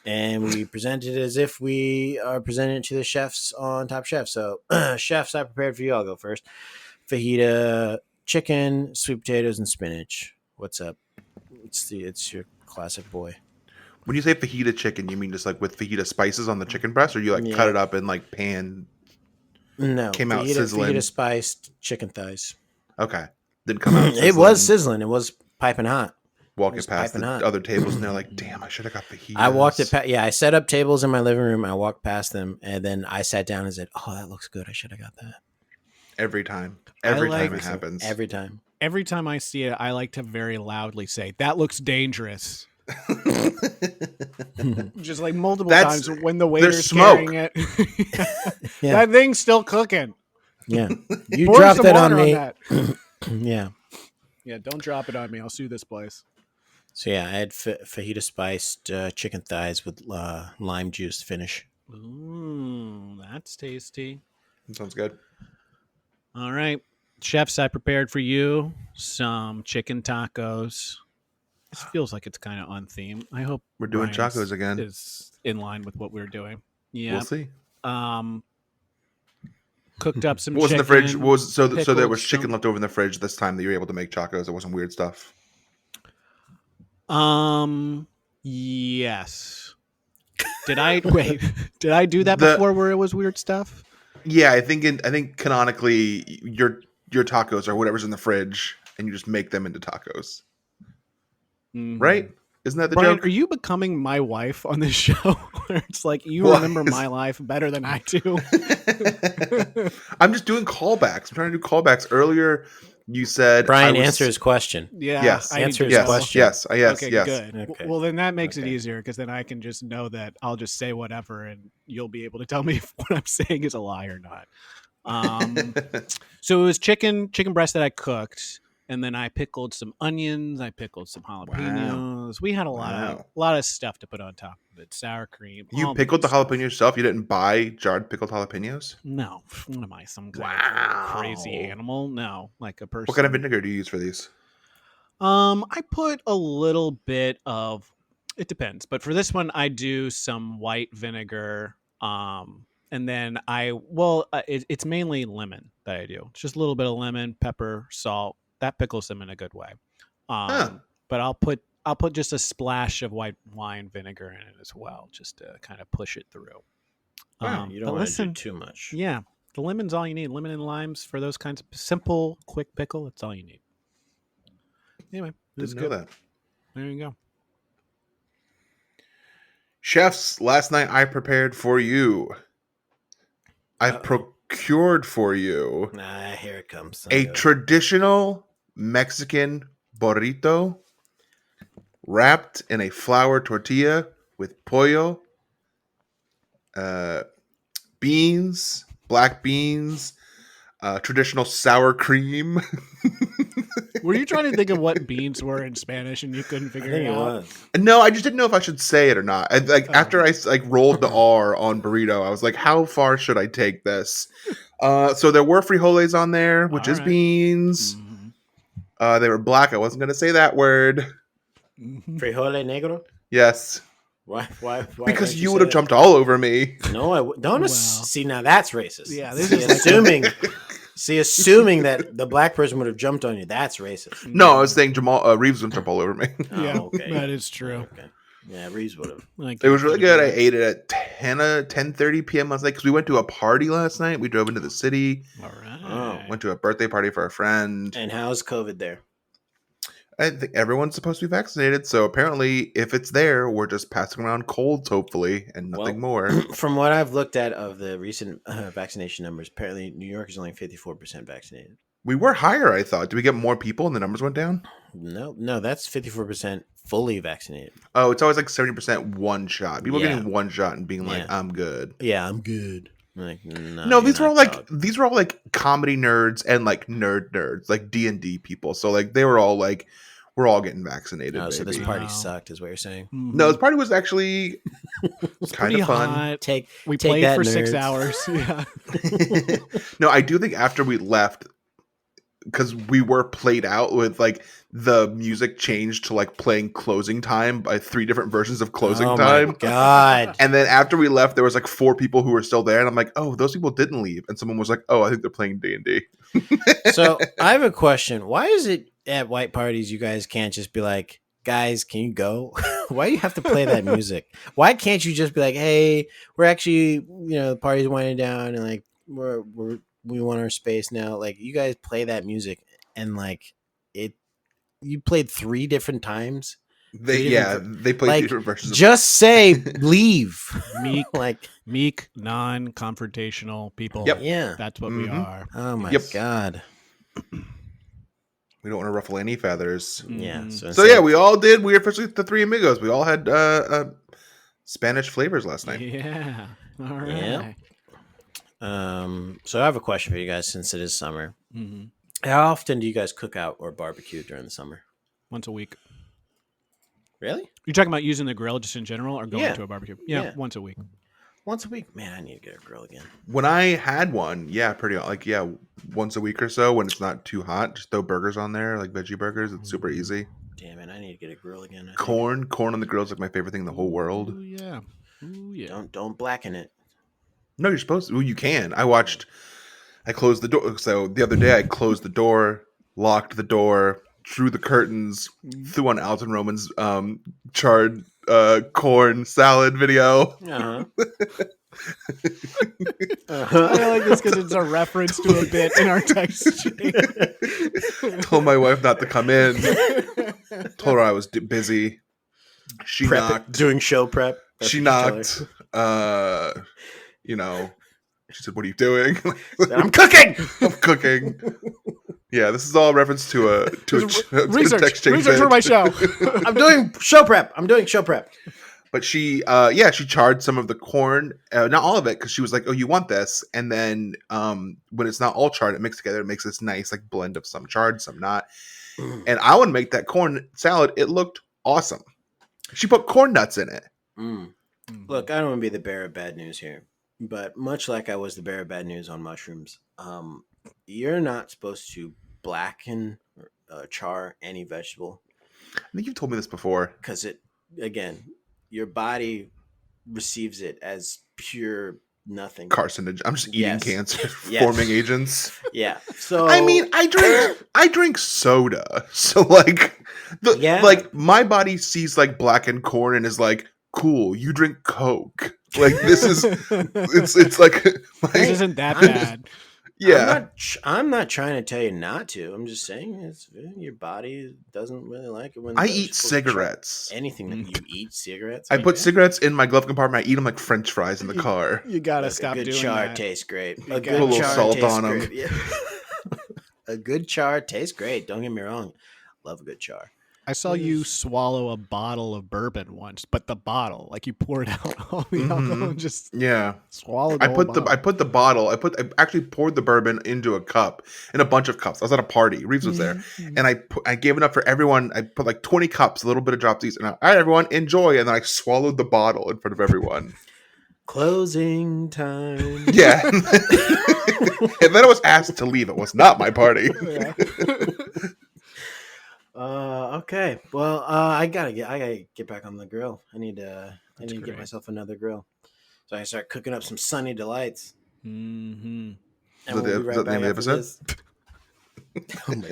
Speaker 2: and we present it as if we are presenting it to the chefs on Top Chef. So, chefs I prepared for you. I'll go first. Fajita chicken, sweet potatoes, and spinach. What's up? It's your classic boy.
Speaker 3: When you say fajita chicken, you mean just like with fajita spices on the chicken breast, or you like
Speaker 2: Yeah.
Speaker 3: cut it up in like pan?
Speaker 2: No,
Speaker 3: Came out sizzling.
Speaker 2: Fajita spiced chicken thighs.
Speaker 3: Okay, didn't come out.
Speaker 2: It was sizzling. It was piping hot.
Speaker 3: Walking
Speaker 2: was
Speaker 3: past
Speaker 2: piping
Speaker 3: the
Speaker 2: hot.
Speaker 3: other tables, and they're like, "Damn, I should have got fajita."
Speaker 2: I walked it. Yeah, I set up tables in my living room. I walked past them, and then I sat down and said, "Oh, that looks good. I should have got that."
Speaker 3: every time.
Speaker 4: I
Speaker 3: Every
Speaker 4: like-
Speaker 3: time it happens.
Speaker 2: Every time.
Speaker 4: Every time I see it, I like to very loudly say, "That looks dangerous." Just like multiple
Speaker 3: That's-
Speaker 4: times when the
Speaker 3: there's
Speaker 4: waiter's
Speaker 3: smoke.
Speaker 4: carrying it.
Speaker 2: Yeah.
Speaker 4: That thing's still cooking.
Speaker 2: Yeah, you
Speaker 4: Pour
Speaker 2: dropped
Speaker 4: some
Speaker 2: that on
Speaker 4: water
Speaker 2: me.
Speaker 4: that.
Speaker 2: Yeah.
Speaker 4: Yeah, don't drop it on me. I'll sue this place.
Speaker 2: So yeah, I had fajita spiced chicken thighs with lime juice finish.
Speaker 4: Ooh, that's tasty.
Speaker 3: Sounds good.
Speaker 4: All right, chefs, I prepared for you some chicken tacos. This feels like it's kind of on theme. I hope
Speaker 3: We're doing
Speaker 4: Ryan's
Speaker 3: tacos again.
Speaker 4: is in line with what we're doing. Yeah.
Speaker 3: We'll see.
Speaker 4: Cooked up some
Speaker 3: What was in
Speaker 4: chicken.
Speaker 3: the fridge? What was so there
Speaker 4: pickled
Speaker 3: was chicken
Speaker 4: some-
Speaker 3: left over in the fridge this time that you were able to make tacos. It wasn't weird stuff.
Speaker 4: Yes. Did I wait? Did I do that
Speaker 3: The-
Speaker 4: before where it was weird stuff?
Speaker 3: Yeah, I think canonically your tacos are whatever's in the fridge, and you just make them into tacos,
Speaker 4: Mhm.
Speaker 3: right? Isn't that the
Speaker 4: Brian,
Speaker 3: joke?
Speaker 4: are you becoming my wife on this show? Where it's like you
Speaker 3: What?
Speaker 4: remember my life better than I do.
Speaker 3: I'm just doing callbacks. I'm trying to do callbacks. Earlier, you said
Speaker 5: Brian,
Speaker 3: I was-
Speaker 5: answer his question.
Speaker 4: Yeah.
Speaker 3: Yes.
Speaker 4: I
Speaker 5: Answer
Speaker 4: need
Speaker 5: his
Speaker 4: to
Speaker 3: Yes,
Speaker 4: know.
Speaker 5: question.
Speaker 3: yes,
Speaker 4: Okay,
Speaker 3: yes.
Speaker 4: good.
Speaker 5: Okay.
Speaker 4: Well, then that makes it
Speaker 5: Okay.
Speaker 4: easier because then I can just know that I'll just say whatever and you'll be able to tell me if what I'm saying is a lie or not. So it was chicken breast that I cooked, and then I pickled some onions. I pickled some jalapenos. We had a
Speaker 3: Wow.
Speaker 4: lot of stuff to put on top of it. Sour cream.
Speaker 3: You
Speaker 4: all
Speaker 3: pickled the
Speaker 4: good stuff.
Speaker 3: jalapeno yourself. You didn't buy jarred pickled jalapenos.
Speaker 4: No, what am I? Some kind
Speaker 3: Wow.
Speaker 4: of crazy animal? No, like a person.
Speaker 3: What kind of vinegar do you use for these?
Speaker 4: I put a little bit of. It depends, but for this one, I do some white vinegar. And then it's mainly lemon that I do. It's just a little bit of lemon, pepper, salt. That pickles them in a good way.
Speaker 3: Huh.
Speaker 4: But I'll put just a splash of white wine vinegar in it as well, just to kind of push it through.
Speaker 3: Wow,
Speaker 5: You
Speaker 4: but
Speaker 5: don't want to do
Speaker 4: listen,
Speaker 5: too much.
Speaker 4: yeah, the lemon's all you need. Lemon and limes for those kinds of simple, quick pickle. That's all you need. Anyway, it was
Speaker 3: Didn't know
Speaker 4: good.
Speaker 3: that.
Speaker 4: There you go.
Speaker 3: Chefs, last night I prepared for you. I procured for you
Speaker 5: Nah, here it comes.
Speaker 3: a
Speaker 5: Go.
Speaker 3: traditional Mexican burrito wrapped in a flour tortilla with pollo, beans, black beans, traditional sour cream.
Speaker 4: Were you trying to think of what beans were in Spanish and you couldn't
Speaker 5: I
Speaker 4: figure
Speaker 5: think
Speaker 4: it
Speaker 5: it
Speaker 4: out?
Speaker 5: was.
Speaker 3: No, I just didn't know if I should say it or not. After I rolled the R on burrito, I was like, how far should I take this? So there were frijoles on there, which
Speaker 4: All
Speaker 3: is
Speaker 4: right.
Speaker 3: beans.
Speaker 4: Mhm.
Speaker 3: They were black. I wasn't gonna say that word.
Speaker 4: Mhm.
Speaker 5: Frijole negro?
Speaker 3: Yes,
Speaker 5: Why?
Speaker 3: because
Speaker 5: didn't
Speaker 3: you
Speaker 5: say
Speaker 3: would have
Speaker 5: that?
Speaker 3: jumped all over me.
Speaker 5: No, I don't.
Speaker 4: Well.
Speaker 5: See, now that's racist.
Speaker 4: Yeah, this
Speaker 5: See,
Speaker 4: is like-
Speaker 5: assuming. Assuming that the black person would have jumped on you. That's racist.
Speaker 3: No, I was saying Jamal Reeves would jump all over me.
Speaker 5: Oh,
Speaker 4: Yeah,
Speaker 5: okay.
Speaker 4: that is true.
Speaker 5: Okay. Yeah, Reeves would have.
Speaker 4: Like,
Speaker 3: It was really good. I ate it at 10:30 p.m. last night because we went to a party last night. We drove into the city,
Speaker 4: All right.
Speaker 5: Oh,
Speaker 3: went to a birthday party for a friend.
Speaker 5: And how's COVID there?
Speaker 3: I think everyone's supposed to be vaccinated, so apparently, if it's there, we're just passing around colds, hopefully, and nothing more.
Speaker 5: From what I've looked at of the recent vaccination numbers, apparently New York is only 54% vaccinated.
Speaker 3: We were higher, I thought. Did we get more people and the numbers went down?
Speaker 5: No, that's 54% fully vaccinated.
Speaker 3: Oh, it's always like 70% one shot. People
Speaker 5: Yeah.
Speaker 3: getting one shot and being like,
Speaker 5: Yeah.
Speaker 3: I'm good.
Speaker 5: Yeah, I'm good. I'm like, no,
Speaker 3: No,
Speaker 5: you're
Speaker 3: these were all
Speaker 5: not,
Speaker 3: like
Speaker 5: dog.
Speaker 3: these were all like comedy nerds and like nerds, like D&D people. So like they were all like, we're all getting vaccinated.
Speaker 5: Oh, so this
Speaker 3: baby.
Speaker 5: party
Speaker 4: Wow.
Speaker 5: sucked, is what you're saying.
Speaker 4: Mhm.
Speaker 3: No, this party was actually
Speaker 4: It's
Speaker 3: kind
Speaker 4: pretty
Speaker 3: of fun.
Speaker 4: hot.
Speaker 5: Take
Speaker 4: We
Speaker 5: take
Speaker 4: played
Speaker 5: that,
Speaker 4: for 6
Speaker 5: nerds.
Speaker 4: hours. Yeah.
Speaker 3: No, I do think after we left, because we were played out with like the music changed to like playing closing time by 3 different versions of closing
Speaker 5: oh
Speaker 3: time.
Speaker 5: my god.
Speaker 3: And then after we left, there was like 4 people who were still there, and I'm like, "Oh, those people didn't leave." And someone was like, "Oh, I think they're playing D&D."
Speaker 5: So I have a question. Why is it at white parties you guys can't just be like, guys, can you go? Why do you have to play that music? Why can't you just be like, hey, we're actually, the party's winding down and like we want our space now. Like you guys play that music and like you played 3 different times.
Speaker 3: They
Speaker 5: Three
Speaker 3: they played
Speaker 5: like,
Speaker 3: different versions.
Speaker 5: Just say leave.
Speaker 4: Meek,
Speaker 5: Like,
Speaker 4: meek, non-confrontational people.
Speaker 3: Yep.
Speaker 5: yeah.
Speaker 4: That's what we
Speaker 3: Mhm.
Speaker 4: are.
Speaker 5: Oh my
Speaker 3: Yep.
Speaker 5: god.
Speaker 3: We don't want to ruffle any feathers.
Speaker 5: Yeah.
Speaker 4: Mhm.
Speaker 3: So
Speaker 5: instead-
Speaker 3: yeah, we all did. We officially the 3 amigos. We all had Spanish flavors last night.
Speaker 4: Yeah. All right.
Speaker 5: Yeah. So I have a question for you guys since it is summer.
Speaker 4: hmm
Speaker 5: How often do you guys cook out or barbecue during the summer?
Speaker 4: Once a week.
Speaker 5: Really?
Speaker 4: You're talking about using the grill just in general or going
Speaker 5: Yeah.
Speaker 4: to a barbecue? Yeah,
Speaker 5: Yeah.
Speaker 4: once a week.
Speaker 5: Once a week, man. I need to get a grill again.
Speaker 3: When I had one, yeah, pretty like yeah, once a week or so when it's not too hot, just throw burgers on there, like veggie burgers. It's super easy.
Speaker 5: Damn it, I need to get a grill again. I think.
Speaker 3: Corn on the grill is like my favorite thing in the whole world.
Speaker 4: Ooh, yeah. Ooh, yeah.
Speaker 5: Don't blacken it.
Speaker 3: No, you're supposed to. Well, you can. I closed the door. So the other day I closed the door, locked the door, drew the curtains, threw on Alton Roman's charred corn salad video.
Speaker 5: Uh-huh.
Speaker 4: I like this because it's a reference to a bit in our text chain.
Speaker 3: Told my wife not to come in. Told her I was busy. She knocked.
Speaker 5: Doing show prep. That's
Speaker 3: She
Speaker 5: what you tell
Speaker 3: knocked. You know, she said, "What are you doing?"
Speaker 5: her. I'm cooking.
Speaker 3: I'm cooking. Yeah, this is all a reference to a text chain
Speaker 4: Research
Speaker 3: bit.
Speaker 4: for my show.
Speaker 5: I'm doing show prep.
Speaker 3: But she she charred some of the corn, not all of it, because she was like, "Oh, you want this?" And then when it's not all charred, it mixed together. It makes this nice like blend of some charred, some not. And I want to make that corn salad. It looked awesome. She put corn nuts in it.
Speaker 5: Look, I don't want to be the bearer of bad news here, but much like I was the bearer of bad news on mushrooms, you're not supposed to blacken or char any vegetable
Speaker 3: I think you've told me this before.
Speaker 5: because again, your body receives it as pure nothing.
Speaker 3: Carcinogen. I'm just eating
Speaker 5: Yes.
Speaker 3: cancer
Speaker 5: Yes.
Speaker 3: forming agents.
Speaker 5: Yeah. So
Speaker 3: I mean, I drink soda, so like
Speaker 5: Yeah.
Speaker 3: like my body sees like blackened corn and is like, cool. You drink Coke. Like this is it's like
Speaker 4: This isn't that bad.
Speaker 3: yeah.
Speaker 5: I'm not trying to tell you not to. I'm just saying your body doesn't really like it when
Speaker 3: I
Speaker 5: the
Speaker 3: eat
Speaker 5: vegetables are charred.
Speaker 3: cigarettes.
Speaker 5: Anything that you eat, cigarettes.
Speaker 3: I put cigarettes in my glove compartment. I eat them like French fries in the car.
Speaker 4: You gotta
Speaker 5: Look,
Speaker 4: stop
Speaker 5: a good
Speaker 4: doing
Speaker 5: char
Speaker 4: that.
Speaker 5: tastes great.
Speaker 4: You
Speaker 5: A
Speaker 4: gotta
Speaker 5: good
Speaker 4: put a
Speaker 3: little
Speaker 5: char
Speaker 3: salt
Speaker 5: tastes
Speaker 3: on 'em.
Speaker 5: great. Yeah. A good char tastes great. Don't get me wrong. Love a good char.
Speaker 4: I saw you swallow a bottle of bourbon once, but the bottle, like you poured out all the alcohol and just
Speaker 3: Yeah.
Speaker 4: swallowed.
Speaker 3: I put the bottle. I actually poured the bourbon into a cup, in a bunch of cups. I was at a party. Reeves was there, and I gave it up for everyone. I put like 20 cups, a little bit of drops each, and all right, everyone enjoy. And then I swallowed the bottle in front of everyone.
Speaker 5: Closing time.
Speaker 3: Yeah, and then I was asked to leave. It was not my party.
Speaker 5: Okay. Well, I gotta get back on the grill. I need to get
Speaker 4: great.
Speaker 5: myself another grill. So I start cooking up some Sunny Delights.
Speaker 4: Mm-hmm.
Speaker 5: And
Speaker 3: Is that
Speaker 5: we'll be
Speaker 3: the name of the
Speaker 5: after
Speaker 3: episode?
Speaker 5: this. Oh my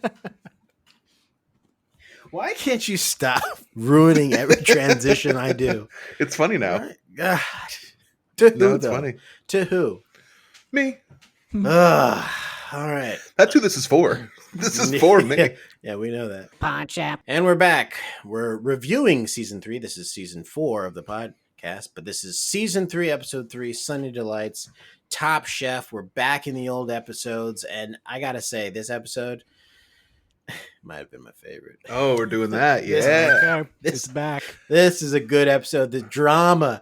Speaker 5: God. Why can't you stop ruining every transition I do?
Speaker 3: It's funny now.
Speaker 5: Right? God. To who,
Speaker 3: No, it's
Speaker 5: though?
Speaker 3: funny.
Speaker 5: To who?
Speaker 3: Me.
Speaker 5: Ugh. All right.
Speaker 3: That's who this is for. This is for me.
Speaker 5: Yeah, we know that. And we're back. We're reviewing season 3. This is season 4 of the podcast, but this is season 3, episode 3, Sunny Delights, Top Chef. We're back in the old episodes, and I gotta say, this episode might have been my favorite.
Speaker 3: Oh, we're doing that.
Speaker 5: This-
Speaker 3: Yeah.
Speaker 4: Okay, it's back.
Speaker 5: This is a good episode. The drama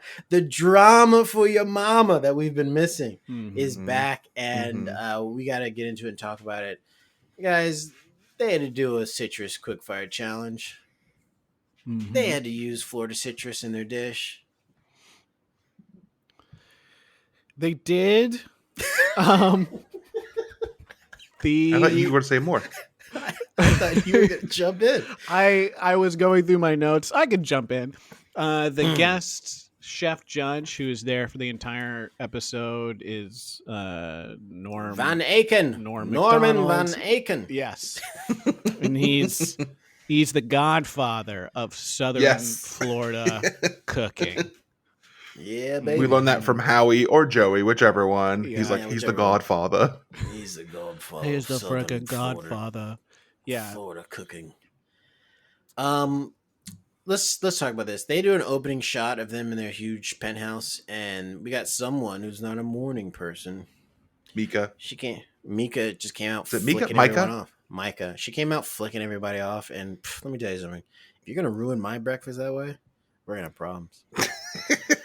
Speaker 5: for your mama that we've been missing is
Speaker 3: Mhm.
Speaker 5: back, and we got to get into it and talk about it. Guys, they had to do a citrus quickfire challenge.
Speaker 4: Mhm.
Speaker 5: They had to use Florida citrus in their dish.
Speaker 4: They did.
Speaker 3: I thought you were to say more.
Speaker 5: I thought you were going to jump in.
Speaker 4: I was going through my notes. I could jump in. The guest chef judge who is there for the entire episode is Norm
Speaker 5: Van Aken.
Speaker 4: Norm
Speaker 5: Norman
Speaker 4: McDonald.
Speaker 5: Van Aken.
Speaker 4: Yes, and he's the godfather of Southern
Speaker 3: Yes.
Speaker 4: Florida cooking.
Speaker 5: Yeah, baby.
Speaker 3: We learned that from Howie or Joey, whichever one.
Speaker 4: Yeah,
Speaker 3: he's like,
Speaker 5: yeah,
Speaker 3: he's the
Speaker 5: whichever one.
Speaker 3: godfather.
Speaker 5: He's the godfather.
Speaker 4: He's the
Speaker 5: of Southern
Speaker 4: frickin'
Speaker 5: Florida.
Speaker 4: godfather. Yeah.
Speaker 5: Florida cooking. Let's talk about this. They do an opening shot of them in their huge penthouse, and we got someone who's not a morning person.
Speaker 3: Mika.
Speaker 5: She can't. Mika just came out.
Speaker 3: Is it Mika?
Speaker 5: flicking
Speaker 3: Micah?
Speaker 5: everyone off. Micah. She came out flicking everybody off, and let me tell you something. If you're gonna ruin my breakfast that way, we're gonna have problems.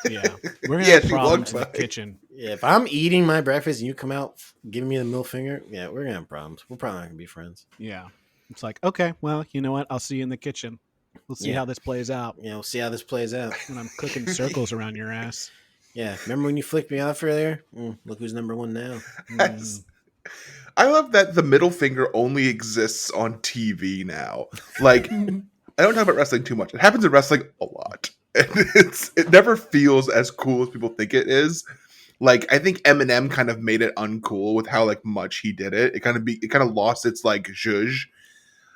Speaker 4: Yeah, we're gonna
Speaker 3: Yeah,
Speaker 4: have
Speaker 3: she
Speaker 4: problems in
Speaker 3: walked
Speaker 4: the
Speaker 3: by.
Speaker 4: kitchen.
Speaker 5: Yeah, if I'm eating my breakfast and you come out giving me the middle finger, yeah, we're gonna have problems. We're probably not gonna be friends.
Speaker 4: Yeah, it's like, okay, well, you know what? I'll see you in the kitchen. We'll see
Speaker 5: Yeah.
Speaker 4: how this plays out
Speaker 5: You know, see how this plays out.
Speaker 4: when I'm cooking circles around your ass.
Speaker 5: Yeah. Remember when you flicked me off earlier? Look who's number one now.
Speaker 3: Yes. I love that the middle finger only exists on TV now. Like, I don't talk about wrestling too much. It happens in wrestling a lot. And it never feels as cool as people think it is. Like, I think Eminem kind of made it uncool with how like much he did it. It kind of lost its like zhuzh.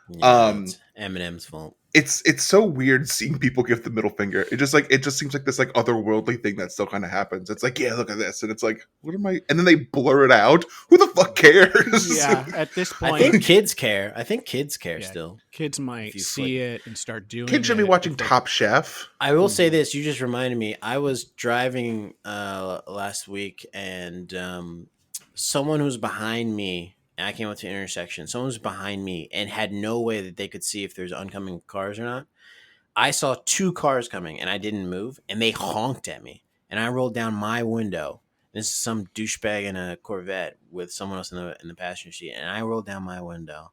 Speaker 5: Yeah, it's Eminem's fault.
Speaker 3: It's so weird seeing people give the middle finger. It just seems like this like otherworldly thing that still kind of happens. It's like, yeah, look at this, and it's like, what am I? And then they blur it out. Who the fuck cares?
Speaker 4: Yeah, at this point,
Speaker 5: I think kids care.
Speaker 4: yeah,
Speaker 5: Still.
Speaker 4: kids might
Speaker 5: If you
Speaker 4: see it and start doing
Speaker 3: Kids should be
Speaker 4: it
Speaker 3: watching
Speaker 4: if they-
Speaker 3: Top Chef.
Speaker 5: I will say this. You just reminded me. I was driving last week, and someone who was behind me. And I came up to an intersection. Someone was behind me and had no way that they could see if there's oncoming cars or not. I saw 2 cars coming, and I didn't move, and they honked at me. And I rolled down my window. This is some douchebag in a Corvette with someone else in the passenger seat, and I rolled down my window.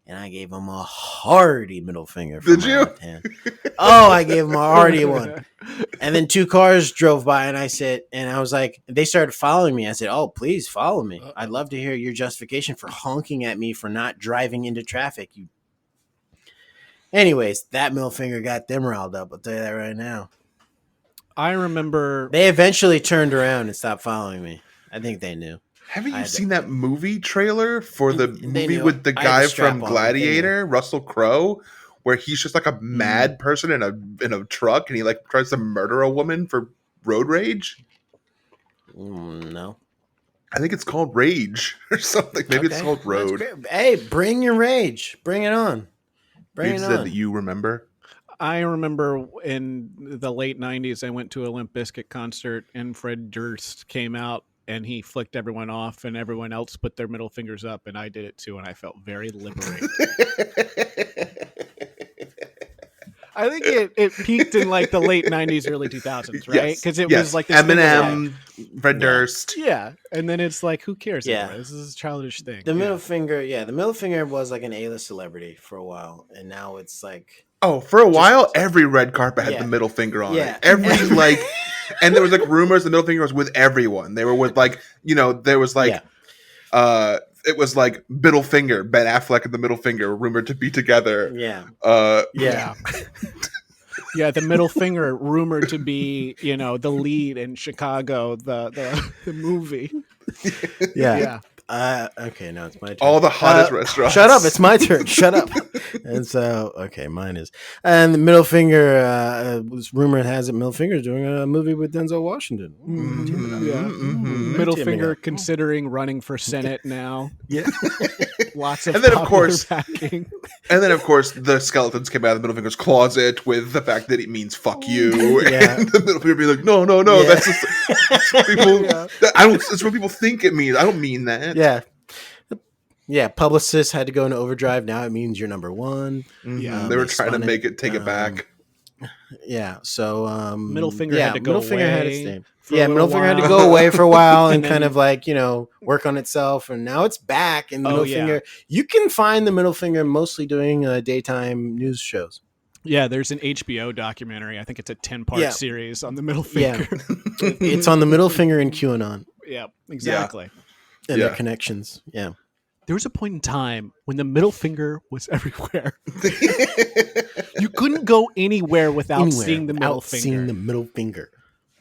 Speaker 5: And I gave him a hearty middle finger.
Speaker 3: Did you?
Speaker 5: Left hand. Oh, I gave him a hearty one. And then 2 cars drove by, and I was like, they started following me. I said, "Oh, please follow me. I'd love to hear your justification for honking at me for not driving into traffic." Anyways, that middle finger got them riled up. I'll tell you that right now.
Speaker 4: I remember.
Speaker 5: They eventually turned around and stopped following me. I think they knew.
Speaker 3: Haven't
Speaker 5: I
Speaker 3: you
Speaker 5: had
Speaker 3: seen that movie trailer for the
Speaker 5: They
Speaker 3: movie
Speaker 5: knew.
Speaker 3: with the
Speaker 5: I had
Speaker 3: guy
Speaker 5: the strap
Speaker 3: from
Speaker 5: on,
Speaker 3: Gladiator, Russell Crowe, where he's just like a mad person in a truck and he like tries to murder a woman for road rage?
Speaker 5: No.
Speaker 3: I think it's called Rage or something. Maybe it's
Speaker 5: Okay.
Speaker 3: called
Speaker 5: That's
Speaker 3: Road.
Speaker 5: great. Hey, bring your rage. Bring it on. Bring
Speaker 3: You
Speaker 5: it
Speaker 3: said
Speaker 5: on.
Speaker 3: that you remember.
Speaker 4: I remember in the late '90s, I went to a Limp Bizkit concert, and Fred Durst came out, and he flicked everyone off, and everyone else put their middle fingers up, and I did it too, and I felt very liberated. I think it peaked in like the late '90s, early 2000s, right?
Speaker 3: Yes,
Speaker 4: Because it
Speaker 3: yes.
Speaker 4: was like this thing of, like,
Speaker 3: Eminem, Fred Durst.
Speaker 4: yeah, and then it's like, who cares?
Speaker 5: Yeah.
Speaker 4: Anymore? This is a childish thing.
Speaker 5: The
Speaker 4: Yeah.
Speaker 5: middle finger, the middle finger was like an A-list celebrity for a while, and now it's like,
Speaker 3: Oh, for a while, every red carpet had
Speaker 5: Yeah.
Speaker 3: the middle finger on
Speaker 5: Yeah.
Speaker 3: it. Every like, and there was like rumors the middle finger was with everyone. They were with like, there was like, it was like middle finger, Ben Affleck and the middle finger rumored to be together.
Speaker 5: yeah,
Speaker 4: Yeah. Yeah, the middle finger rumored to be, the lead in Chicago, the movie.
Speaker 5: yeah. Okay, now it's my turn.
Speaker 3: All the hottest restaurants.
Speaker 5: Shut up! It's my turn. Shut up. And so, okay, mine is. And the middle finger was rumor has it middle finger is doing a movie with Denzel Washington.
Speaker 4: Yeah.
Speaker 3: Mhm.
Speaker 4: Middle
Speaker 5: Timmy
Speaker 4: finger
Speaker 5: up.
Speaker 4: considering running for Senate now.
Speaker 5: Yeah.
Speaker 4: Lots of
Speaker 3: And then, of
Speaker 4: popular
Speaker 3: course-
Speaker 4: backing.
Speaker 3: And then, of course, the skeletons came out of the middle finger's closet with the fact that it means "fuck you,"
Speaker 5: Yeah.
Speaker 3: and the middle finger be like, "No,
Speaker 5: Yeah.
Speaker 3: that's just that's what people.
Speaker 4: Yeah.
Speaker 3: That's what people think it means. I don't mean that."
Speaker 5: Yeah. Yeah, publicists had to go into overdrive. Now it means you're number one.
Speaker 3: Mhm.
Speaker 4: Yeah.
Speaker 3: They were
Speaker 5: They
Speaker 3: trying to
Speaker 5: spun
Speaker 3: make it take it
Speaker 5: Um,
Speaker 3: back.
Speaker 5: Yeah, so
Speaker 4: Middle finger
Speaker 5: yeah,
Speaker 4: had to go
Speaker 5: middle finger had
Speaker 4: away
Speaker 5: its name.
Speaker 4: for a
Speaker 5: Yeah,
Speaker 4: little
Speaker 5: middle finger had to
Speaker 4: while.
Speaker 5: go away for a while and
Speaker 4: And
Speaker 5: kind
Speaker 4: then-
Speaker 5: of like work on itself, and now it's back. And the
Speaker 4: Oh,
Speaker 5: middle
Speaker 4: yeah.
Speaker 5: finger, you can find the middle finger mostly doing daytime news shows.
Speaker 4: Yeah, there's an HBO documentary. I think it's a 10-part
Speaker 5: Yeah.
Speaker 4: series on the middle
Speaker 5: Yeah.
Speaker 4: finger.
Speaker 5: It's on the middle finger and QAnon
Speaker 4: Yeah, exactly.
Speaker 5: and
Speaker 3: Yeah.
Speaker 5: their connections. Yeah,
Speaker 4: There was a point in time when the middle finger was everywhere. You couldn't go anywhere without
Speaker 5: Anywhere
Speaker 4: seeing the middle
Speaker 5: without
Speaker 4: finger.
Speaker 5: seeing the middle finger.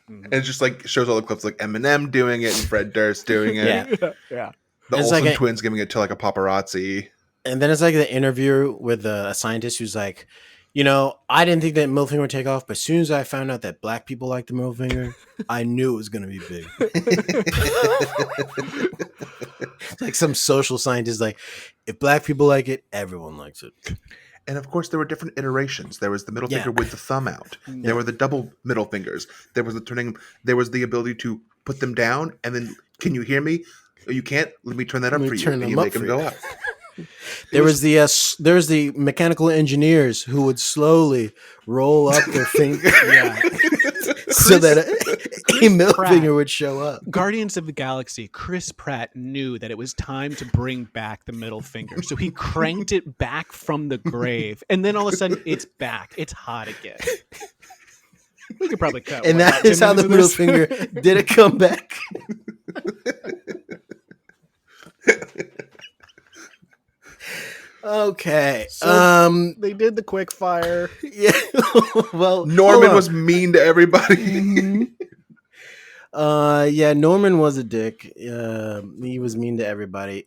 Speaker 3: And it just like shows all the clips like Eminem doing it and Fred Durst doing it.
Speaker 5: Yeah.
Speaker 4: Yeah.
Speaker 3: The
Speaker 5: It's
Speaker 3: Olsen
Speaker 5: like a-
Speaker 3: twins giving it to like a paparazzi.
Speaker 5: And then it's like the interview with a scientist who's like, I didn't think that middle finger would take off, but as soon as I found out that black people like the middle finger, I knew it was going to be big. It's like some social scientist, like, if black people like it, everyone likes it.
Speaker 3: And of course, there were different iterations. There was the middle
Speaker 5: Yeah.
Speaker 3: finger with the thumb out. There were the double middle fingers. There was the turning. There was the ability to put them down and then, can you hear me? Oh, you can't. Let me turn that up
Speaker 5: Let
Speaker 3: for
Speaker 5: me
Speaker 3: you.
Speaker 5: turn
Speaker 3: And
Speaker 5: them
Speaker 3: you
Speaker 5: up
Speaker 3: make them
Speaker 5: for
Speaker 3: go
Speaker 5: you.
Speaker 3: up.
Speaker 5: There was the mechanical engineers who would slowly roll up their finger so that a middle
Speaker 4: Pratt.
Speaker 5: finger would show up.
Speaker 4: Guardians of the Galaxy, Chris Pratt knew that it was time to bring back the middle finger. So he cranked it back from the grave. And then all of a sudden, it's back. It's hot again. We could probably cut.
Speaker 5: And
Speaker 4: what,
Speaker 5: that
Speaker 4: about
Speaker 5: is
Speaker 4: 10
Speaker 5: how the
Speaker 4: minutes
Speaker 5: middle
Speaker 4: of this?
Speaker 5: finger did it come back. Okay.
Speaker 4: So- They did the quick fire.
Speaker 5: Yeah. Well,
Speaker 3: Norman
Speaker 5: hold on.
Speaker 3: was mean to everybody.
Speaker 5: Mhm. Yeah, Norman was a dick. He was mean to everybody.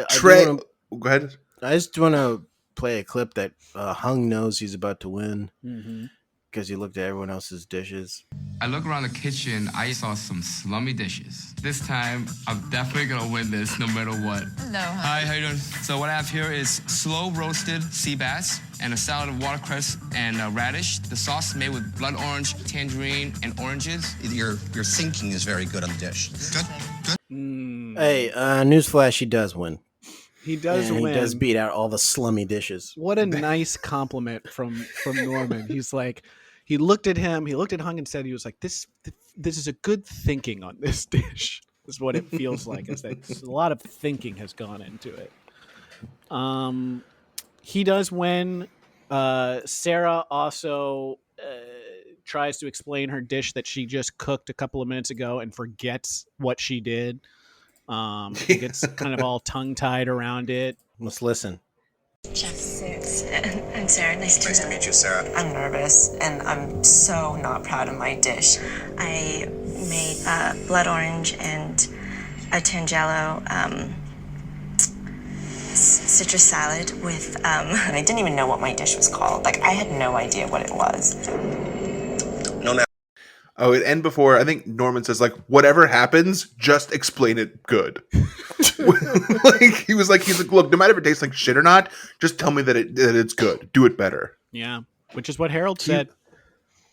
Speaker 3: Trey,
Speaker 5: wanna-
Speaker 3: go ahead.
Speaker 5: I just want to play a clip that Hung knows he's about to win
Speaker 4: Mm-hmm.
Speaker 5: because he looked at everyone else's dishes.
Speaker 6: I look around the kitchen, I saw some slummy dishes. This time, I'm definitely gonna win this no matter what.
Speaker 7: Hello.
Speaker 6: Hi, how you doing? So what I have here is slow roasted sea bass and a salad of watercress and radish. The sauce is made with blood orange, tangerine, and oranges.
Speaker 8: Your thinking is very good on the dish. Good.
Speaker 4: Mm.
Speaker 5: Hey, newsflash, he does win.
Speaker 4: He does
Speaker 5: And
Speaker 4: win.
Speaker 5: He does beat out all the slummy dishes.
Speaker 4: What a nice compliment from Norman. He's like, he looked at him, he looked at Hung and said, he was like, this is a good thinking on this dish. Is what it feels like. Is that a lot of thinking has gone into it. He does win. Sarah also tries to explain her dish that she just cooked a couple of minutes ago and forgets what she did. Gets kind of all tongue-tied around it.
Speaker 5: Let's listen.
Speaker 7: Chef Six. I'm Sarah. Nice to
Speaker 8: meet you, Sarah.
Speaker 7: I'm nervous, and I'm so not proud of my dish. I made blood orange and a tangelo citrus salad with, and I didn't even know what my dish was called. Like, I had no idea what it was.
Speaker 8: No, no.
Speaker 3: Oh, and before, I think Norman says, like, whatever happens, just explain it good. He's like, look, no matter if it tastes like shit or not, just tell me that it's good. Do it better.
Speaker 4: Yeah, which is what Harold said.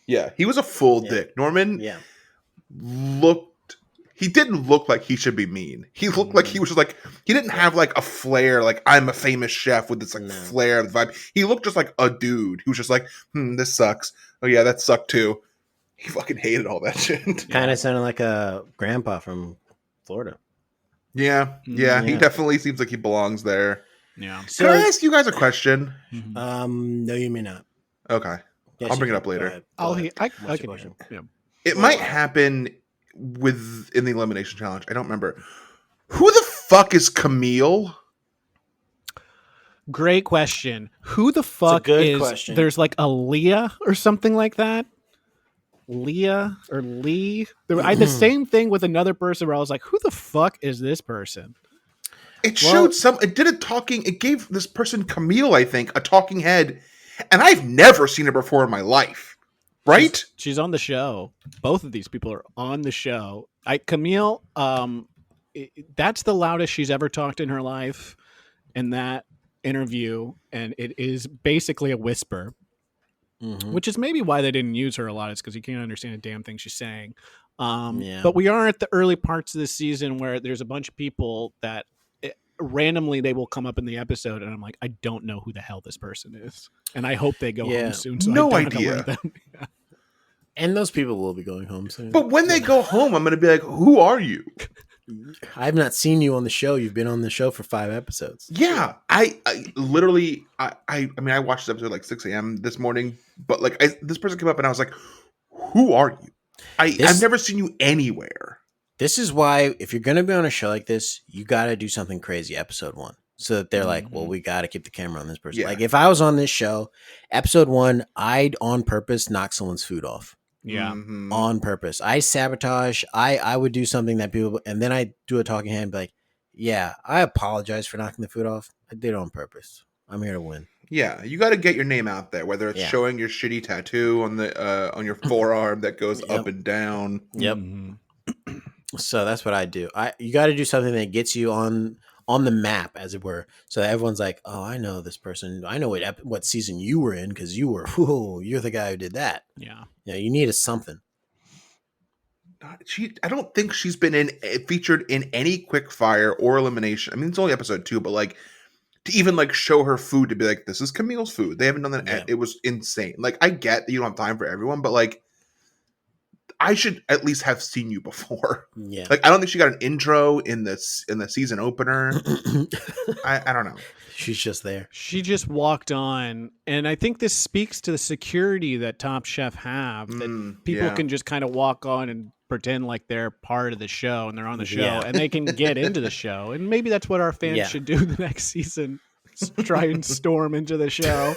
Speaker 3: Yeah, he was a full dick. Norman
Speaker 5: Yeah.
Speaker 3: he didn't look like he should be mean. He looked like he was just like, he didn't have like a flair, like I'm a famous chef with this like flair of the vibe. He looked just like a dude. He was just like, this sucks. Oh yeah, that sucked too. He fucking hated all that shit.
Speaker 5: Kind of sounded like a grandpa from Florida.
Speaker 3: Yeah, he definitely seems like he belongs there.
Speaker 4: Yeah.
Speaker 5: So,
Speaker 3: Can I ask you guys a question?
Speaker 5: no, you may not.
Speaker 3: Okay.
Speaker 5: Yes,
Speaker 3: I'll bring
Speaker 5: you
Speaker 3: it up
Speaker 5: can.
Speaker 3: later.
Speaker 5: Go ahead.
Speaker 4: I'll
Speaker 5: Go
Speaker 4: he,
Speaker 5: ahead.
Speaker 4: I
Speaker 5: What's
Speaker 4: can
Speaker 5: your
Speaker 4: hear.
Speaker 5: question?
Speaker 4: Yeah.
Speaker 3: It might happen in the elimination challenge. I don't remember. Who the fuck is Camille?
Speaker 4: Great question. Who the fuck
Speaker 5: good
Speaker 4: is?
Speaker 5: question.
Speaker 4: There's like a Leah or something like that. Leah or Lee. I had the same thing with another person where I was like, "Who the fuck is this person?"
Speaker 3: It
Speaker 5: Well-
Speaker 3: showed it did a talking, it gave this person Camille, I think, a talking head, and I've never seen her before in my life. Right?
Speaker 4: She's on the show. Both of these people are on the show. Camille, that's the loudest she's ever talked in her life in that interview, and it is basically a whisper.
Speaker 5: Mhm.
Speaker 4: Which is maybe why they didn't use her a lot. Is because you can't understand a damn thing she's saying.
Speaker 5: Yeah.
Speaker 4: But we are at the early parts of this season where there's a bunch of people that randomly they will come up in the episode, and I'm like, I don't know who the hell this person is, and I hope they go
Speaker 5: Yeah.
Speaker 4: home soon. So
Speaker 3: No
Speaker 4: I don't have to
Speaker 3: idea.
Speaker 4: learn them.
Speaker 5: And those people will be going home soon.
Speaker 3: But when they go home, I'm gonna be like, who are you?
Speaker 5: I've not seen you on the show. You've been on the show for 5 episodes.
Speaker 3: Yeah. I literally I mean I watched this episode like 6 a.m. this morning, but like this person came up and I was like, who are you? I've never seen you anywhere.
Speaker 5: This is why, if you're going to be on a show like this, you got to do something crazy episode 1. So that they're like, well, we got to keep the camera on this person.
Speaker 3: Yeah.
Speaker 5: Like, if I was on this show, episode 1, I'd on purpose knock someone's food off.
Speaker 4: Yeah.
Speaker 3: Mhm.
Speaker 5: On purpose. I sabotage. I would do something that people, and then I do a talking head and be like, yeah, I apologize for knocking the food off. I did it on purpose. I'm here to win.
Speaker 3: Yeah, you got to get your name out there, whether it's
Speaker 5: Yeah.
Speaker 3: showing your shitty tattoo on the on your forearm that goes
Speaker 5: Yep.
Speaker 3: up and down.
Speaker 5: Yep.
Speaker 4: Mhm.
Speaker 5: So that's what I do. You got to do something that gets you on the map, as it were, so that everyone's like, "Oh, I know this person. I know what season you were in because you're the guy who did that."
Speaker 4: Yeah.
Speaker 5: You know, you need something.
Speaker 3: I don't think she's been featured in any quick fire or elimination. I mean, it's only episode 2, but like to even like show her food to be like, this is Camille's food. They haven't done that.
Speaker 5: Yeah.
Speaker 3: It was insane. Like I get that you don't have time for everyone, but like I should at least have seen you before.
Speaker 5: Yeah.
Speaker 3: Like I don't think she got an intro in the season opener. I don't know.
Speaker 5: She's just there.
Speaker 4: She just walked on, and I think this speaks to the security that Top Chef have, that people
Speaker 3: yeah.
Speaker 4: can just kind of walk on and pretend like they're part of the show and they're on the show,
Speaker 5: Yeah.
Speaker 4: and they can get into the show. And maybe that's what our fans
Speaker 5: Yeah.
Speaker 4: should do the next season. Try and storm into the show.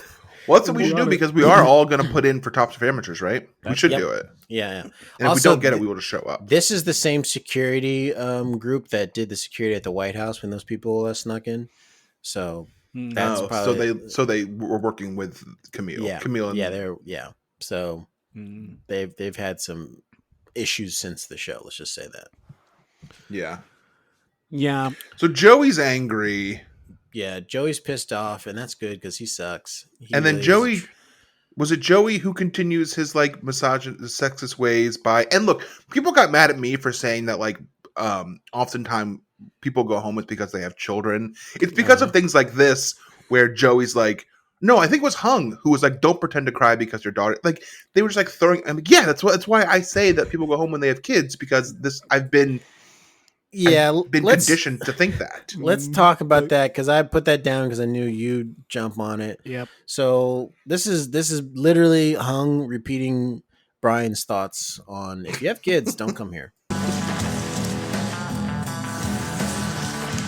Speaker 3: Well, that's what we should do,
Speaker 4: honest.
Speaker 3: because we are all going to put in for Top Chef Amateurs, right? We should
Speaker 5: Yep.
Speaker 3: do it.
Speaker 5: Yeah.
Speaker 3: And if we
Speaker 5: Also,
Speaker 3: don't get it, we will just show up.
Speaker 5: This is the same security group that did the security at the White House when those people snuck in. So that's
Speaker 3: Oh,
Speaker 5: probably
Speaker 3: so they were working with Camille.
Speaker 5: yeah,
Speaker 3: Camille and
Speaker 5: So
Speaker 4: Mm.
Speaker 5: they've had some issues since the show. Let's just say that.
Speaker 3: yeah.
Speaker 4: Yeah.
Speaker 3: So Joey's angry,
Speaker 5: Yeah, Joey's pissed off, and that's good because he sucks. He
Speaker 3: and then
Speaker 5: really is
Speaker 3: Joey. Was it Joey who continues his like misogynist, sexist ways by? And look, people got mad at me for saying that like, oftentimes people go homeless because they have children. It's because of things like this where Joey's like, no, I think it was Hung who was like, don't pretend to cry because your daughter. Like they were just like throwing. I'm like, yeah, that's why I say that people go home when they have kids, because I've been
Speaker 5: let's
Speaker 3: conditioned to think that.
Speaker 5: let's talk about that because I put that down because I knew you'd jump on it.
Speaker 4: Yep.
Speaker 5: So this is literally Hung repeating Brian's thoughts on if you have kids, don't come here.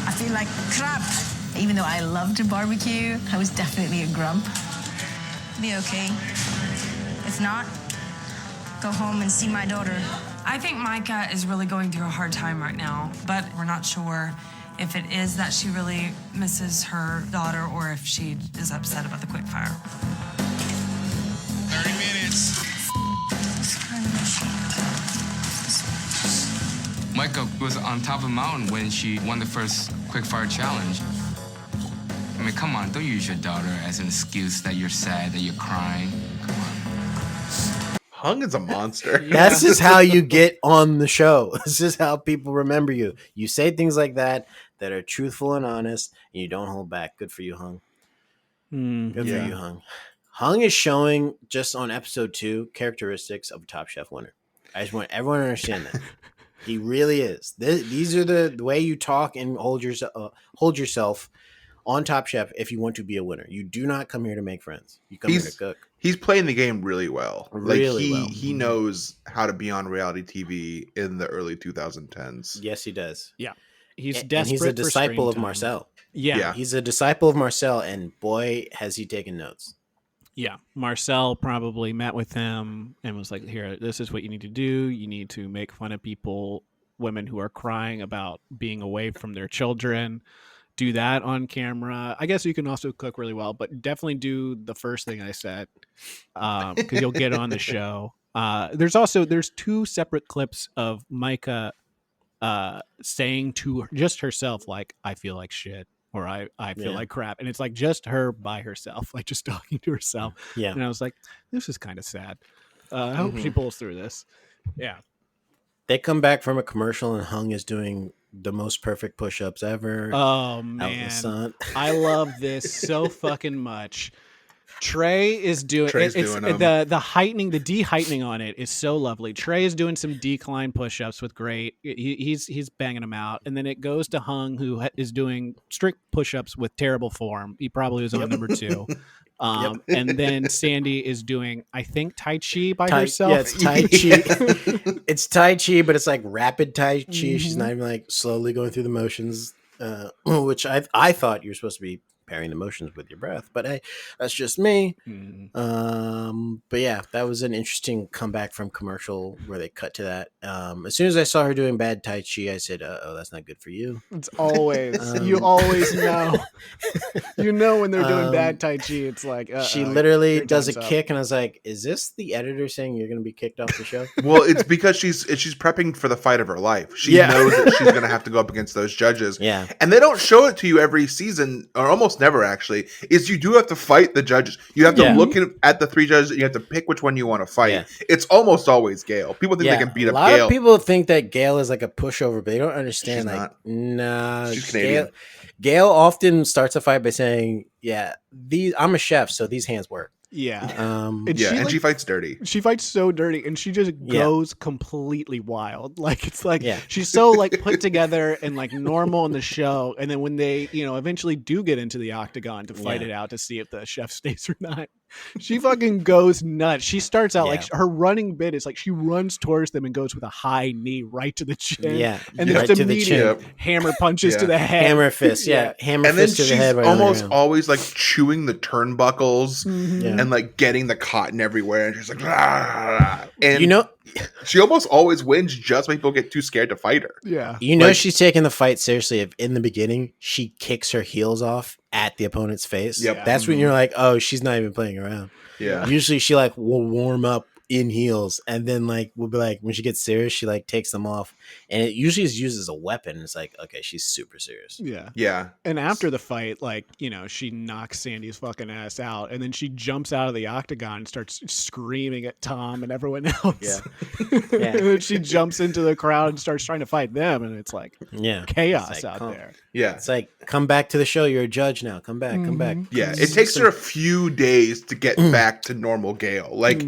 Speaker 9: I feel like crap. Even though I love to barbecue, I was definitely a grump.
Speaker 7: Be okay. If not, go home and see my daughter.
Speaker 10: I think Micah is really going through a hard time right now, but we're not sure if it is that she really misses her daughter or if she is upset about the quick fire.
Speaker 6: 30 minutes. Micah was on top of a mountain when she won the first quickfire challenge. I mean, come on, don't use your daughter as an excuse that you're sad, that you're crying. Come on.
Speaker 3: Hung is a monster.
Speaker 5: That's just how you get on the show. This is how people remember you. You say things like that are truthful and honest, and you don't hold back. Good for you, Hung. Good for you, Hung. Hung is showing, just on episode 2, characteristics of a Top Chef winner. I just want everyone to understand that. He really is. These are the way you talk and hold yourself on Top Chef if you want to be a winner. You do not come here to make friends. You come here to cook.
Speaker 3: He's playing the game really well.
Speaker 5: Really well.
Speaker 3: He knows how to be on reality TV in the early 2010s.
Speaker 5: Yes, he does.
Speaker 4: Yeah. He's
Speaker 5: And
Speaker 4: desperate.
Speaker 5: he's a
Speaker 4: for
Speaker 5: disciple
Speaker 4: screen
Speaker 5: of
Speaker 4: time.
Speaker 5: Marcel.
Speaker 4: Yeah.
Speaker 3: Yeah.
Speaker 5: He's a disciple of Marcel, and boy, has he taken notes.
Speaker 4: Yeah, Marcel probably met with him and was like, here, this is what you need to do. You need to make fun of women who are crying about being away from their children. Do that on camera. I guess you can also cook really well, but definitely do the first thing I said because you'll get on the show. There's 2 separate clips of Micah saying to just herself, like, I feel like shit. Or I feel like crap. And it's like just her by herself, like just talking to herself.
Speaker 5: Yeah.
Speaker 4: And I was like, this is kind of sad. I hope she pulls through this. Yeah.
Speaker 5: They come back from a commercial, and Hung is doing the most perfect push-ups ever.
Speaker 4: Oh,
Speaker 5: out in the
Speaker 4: man.
Speaker 5: sun.
Speaker 4: I love this so fucking much. Trey is doing
Speaker 3: Trey's
Speaker 4: it's
Speaker 3: doing 'em.
Speaker 4: the heightening, the de-heightening on it is so lovely. Trey is doing some decline push-ups with great. He's banging them out, and then it goes to Hung, who is doing strict push-ups with terrible form. He probably was on number 2. And then Sandy is doing, I think, Tai Chi by herself.
Speaker 5: Yeah, it's Tai Chi. It's Tai Chi, but it's like rapid Tai Chi. She's not even like slowly going through the motions, which I thought you're supposed to be pairing the motions with your breath, but hey, that's just me. But yeah, that was an interesting comeback from commercial where they cut to that. As soon as I saw her doing bad Tai Chi, I said, "Oh, that's not good for you."
Speaker 4: It's always you always know. You know when they're doing bad Tai Chi. It's like
Speaker 5: She literally
Speaker 4: your
Speaker 5: does a
Speaker 4: time's up.
Speaker 5: kick, and I was like, "Is this the editor saying you're going to be kicked off the show?"
Speaker 3: Well, it's because she's prepping for the fight of her life. She
Speaker 5: Yeah.
Speaker 3: knows that she's going to have to go up against those judges.
Speaker 5: Yeah.
Speaker 3: And they don't show it to you every season, or almost never actually, is you do have to fight the judges. You have to
Speaker 5: Yeah.
Speaker 3: look at the 3 judges, and you have to pick which one you want to fight.
Speaker 5: Yeah.
Speaker 3: It's almost always Gail. People think they can beat
Speaker 5: a
Speaker 3: up
Speaker 5: lot
Speaker 3: Gail.
Speaker 5: of people think that Gail is like a pushover, but they don't understand.
Speaker 3: She's
Speaker 5: like,
Speaker 3: not.
Speaker 5: nah,
Speaker 3: She's Canadian.
Speaker 5: Gail often starts a fight by saying, "Yeah, I'm a chef, so these hands work."
Speaker 4: Yeah.
Speaker 3: And she fights dirty.
Speaker 4: She fights so dirty, and she just goes completely wild. Like it's like she's so like put together and like normal in the show, and then when they eventually do get into the octagon to fight it out to see if the chef stays or not, she fucking goes nuts. She starts out like her running bit is like she runs towards them and goes with a high knee right to the chin.
Speaker 5: Yeah,
Speaker 4: and then
Speaker 5: right
Speaker 4: just
Speaker 5: to the
Speaker 4: immediate
Speaker 5: chin.
Speaker 4: hammer punches to the head.
Speaker 5: Hammer fist, hammer
Speaker 3: and then
Speaker 5: fist to
Speaker 3: she's
Speaker 5: the head. Right
Speaker 3: almost always like chewing the turnbuckles
Speaker 5: Yeah.
Speaker 3: and like getting the cotton everywhere, and she's like, "Rah!" And
Speaker 5: You know,
Speaker 3: she almost always wins just when people get too scared to fight her.
Speaker 4: Yeah.
Speaker 5: you know
Speaker 3: Like-
Speaker 5: she's taking the fight seriously if in the beginning she kicks her heels off at the opponent's face.
Speaker 3: Yep.
Speaker 5: That's when you're like, oh, she's not even playing around.
Speaker 3: Yeah.
Speaker 5: Usually she like will warm up in heels, and then like we'll be like when she gets serious, she like takes them off, and it usually is used as a weapon. It's like, okay, she's super serious.
Speaker 4: Yeah.
Speaker 3: Yeah.
Speaker 4: And after the fight, like, she knocks Sandy's fucking ass out, and then she jumps out of the octagon and starts screaming at Tom and everyone else.
Speaker 5: Yeah.
Speaker 4: And then she jumps into the crowd and starts trying to fight them, and it's like chaos
Speaker 5: It's like,
Speaker 4: out
Speaker 5: come-
Speaker 4: there.
Speaker 3: Yeah.
Speaker 5: It's like, come back to the show. You're a judge now. Come back. Come back.
Speaker 3: Yeah, it takes her a few days to get back to normal Gale. Like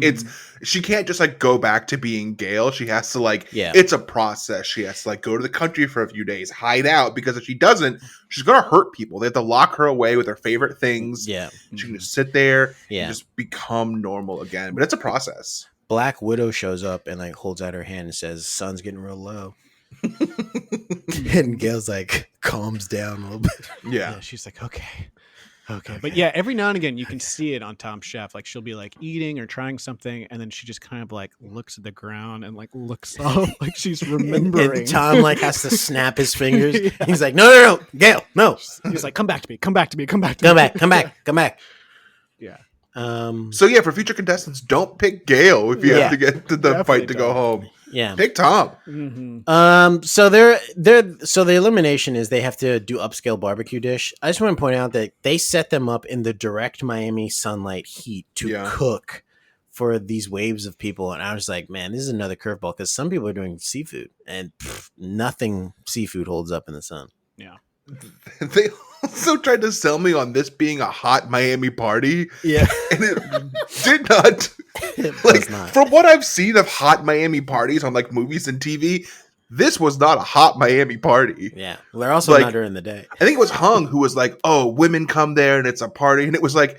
Speaker 3: she can't just like go back to being Gale. She has to like it's a process. She has to like go to the country for a few days, hide out, because if she doesn't, she's gonna hurt people. They have to lock her away with her favorite things.
Speaker 5: Yeah.
Speaker 3: She can just sit there
Speaker 5: Yeah.
Speaker 3: and just become normal again. But it's a process.
Speaker 5: Black Widow shows up and like holds out her hand and says, "Sun's getting real low." And Gail's like calms down a little bit.
Speaker 3: Yeah.
Speaker 4: She's like, okay. But yeah, every now and again you can see it on Tom Chef. Like she'll be like eating or trying something, and then she just kind of like looks at the ground and like looks up like she's remembering.
Speaker 5: And Tom like has to snap his fingers. He's like, no, Gail, no.
Speaker 4: He's like, come back to me.
Speaker 5: Come back.
Speaker 4: Yeah.
Speaker 3: So yeah, for future contestants, don't pick Gale if you have to get to the
Speaker 4: Definitely
Speaker 3: fight to go
Speaker 4: don't.
Speaker 3: home.
Speaker 5: Yeah.
Speaker 3: Pick Tom.
Speaker 5: So the elimination is they have to do upscale barbecue dish. I just want to point out that they set them up in the direct Miami sunlight heat to cook for these waves of people, and I was like, man, this is another curveball because some people are doing seafood, and nothing seafood holds up in the sun.
Speaker 4: Yeah.
Speaker 3: They also tried to sell me on this being a hot Miami party.
Speaker 5: Yeah.
Speaker 3: And it did not. Like, from what I've seen of hot Miami parties on like movies and TV, this was not a hot Miami party.
Speaker 5: Yeah. Well, they're also
Speaker 3: Like,
Speaker 5: not during the day.
Speaker 3: I think it was Hung who was like, oh, women come there and it's a party. And it was like,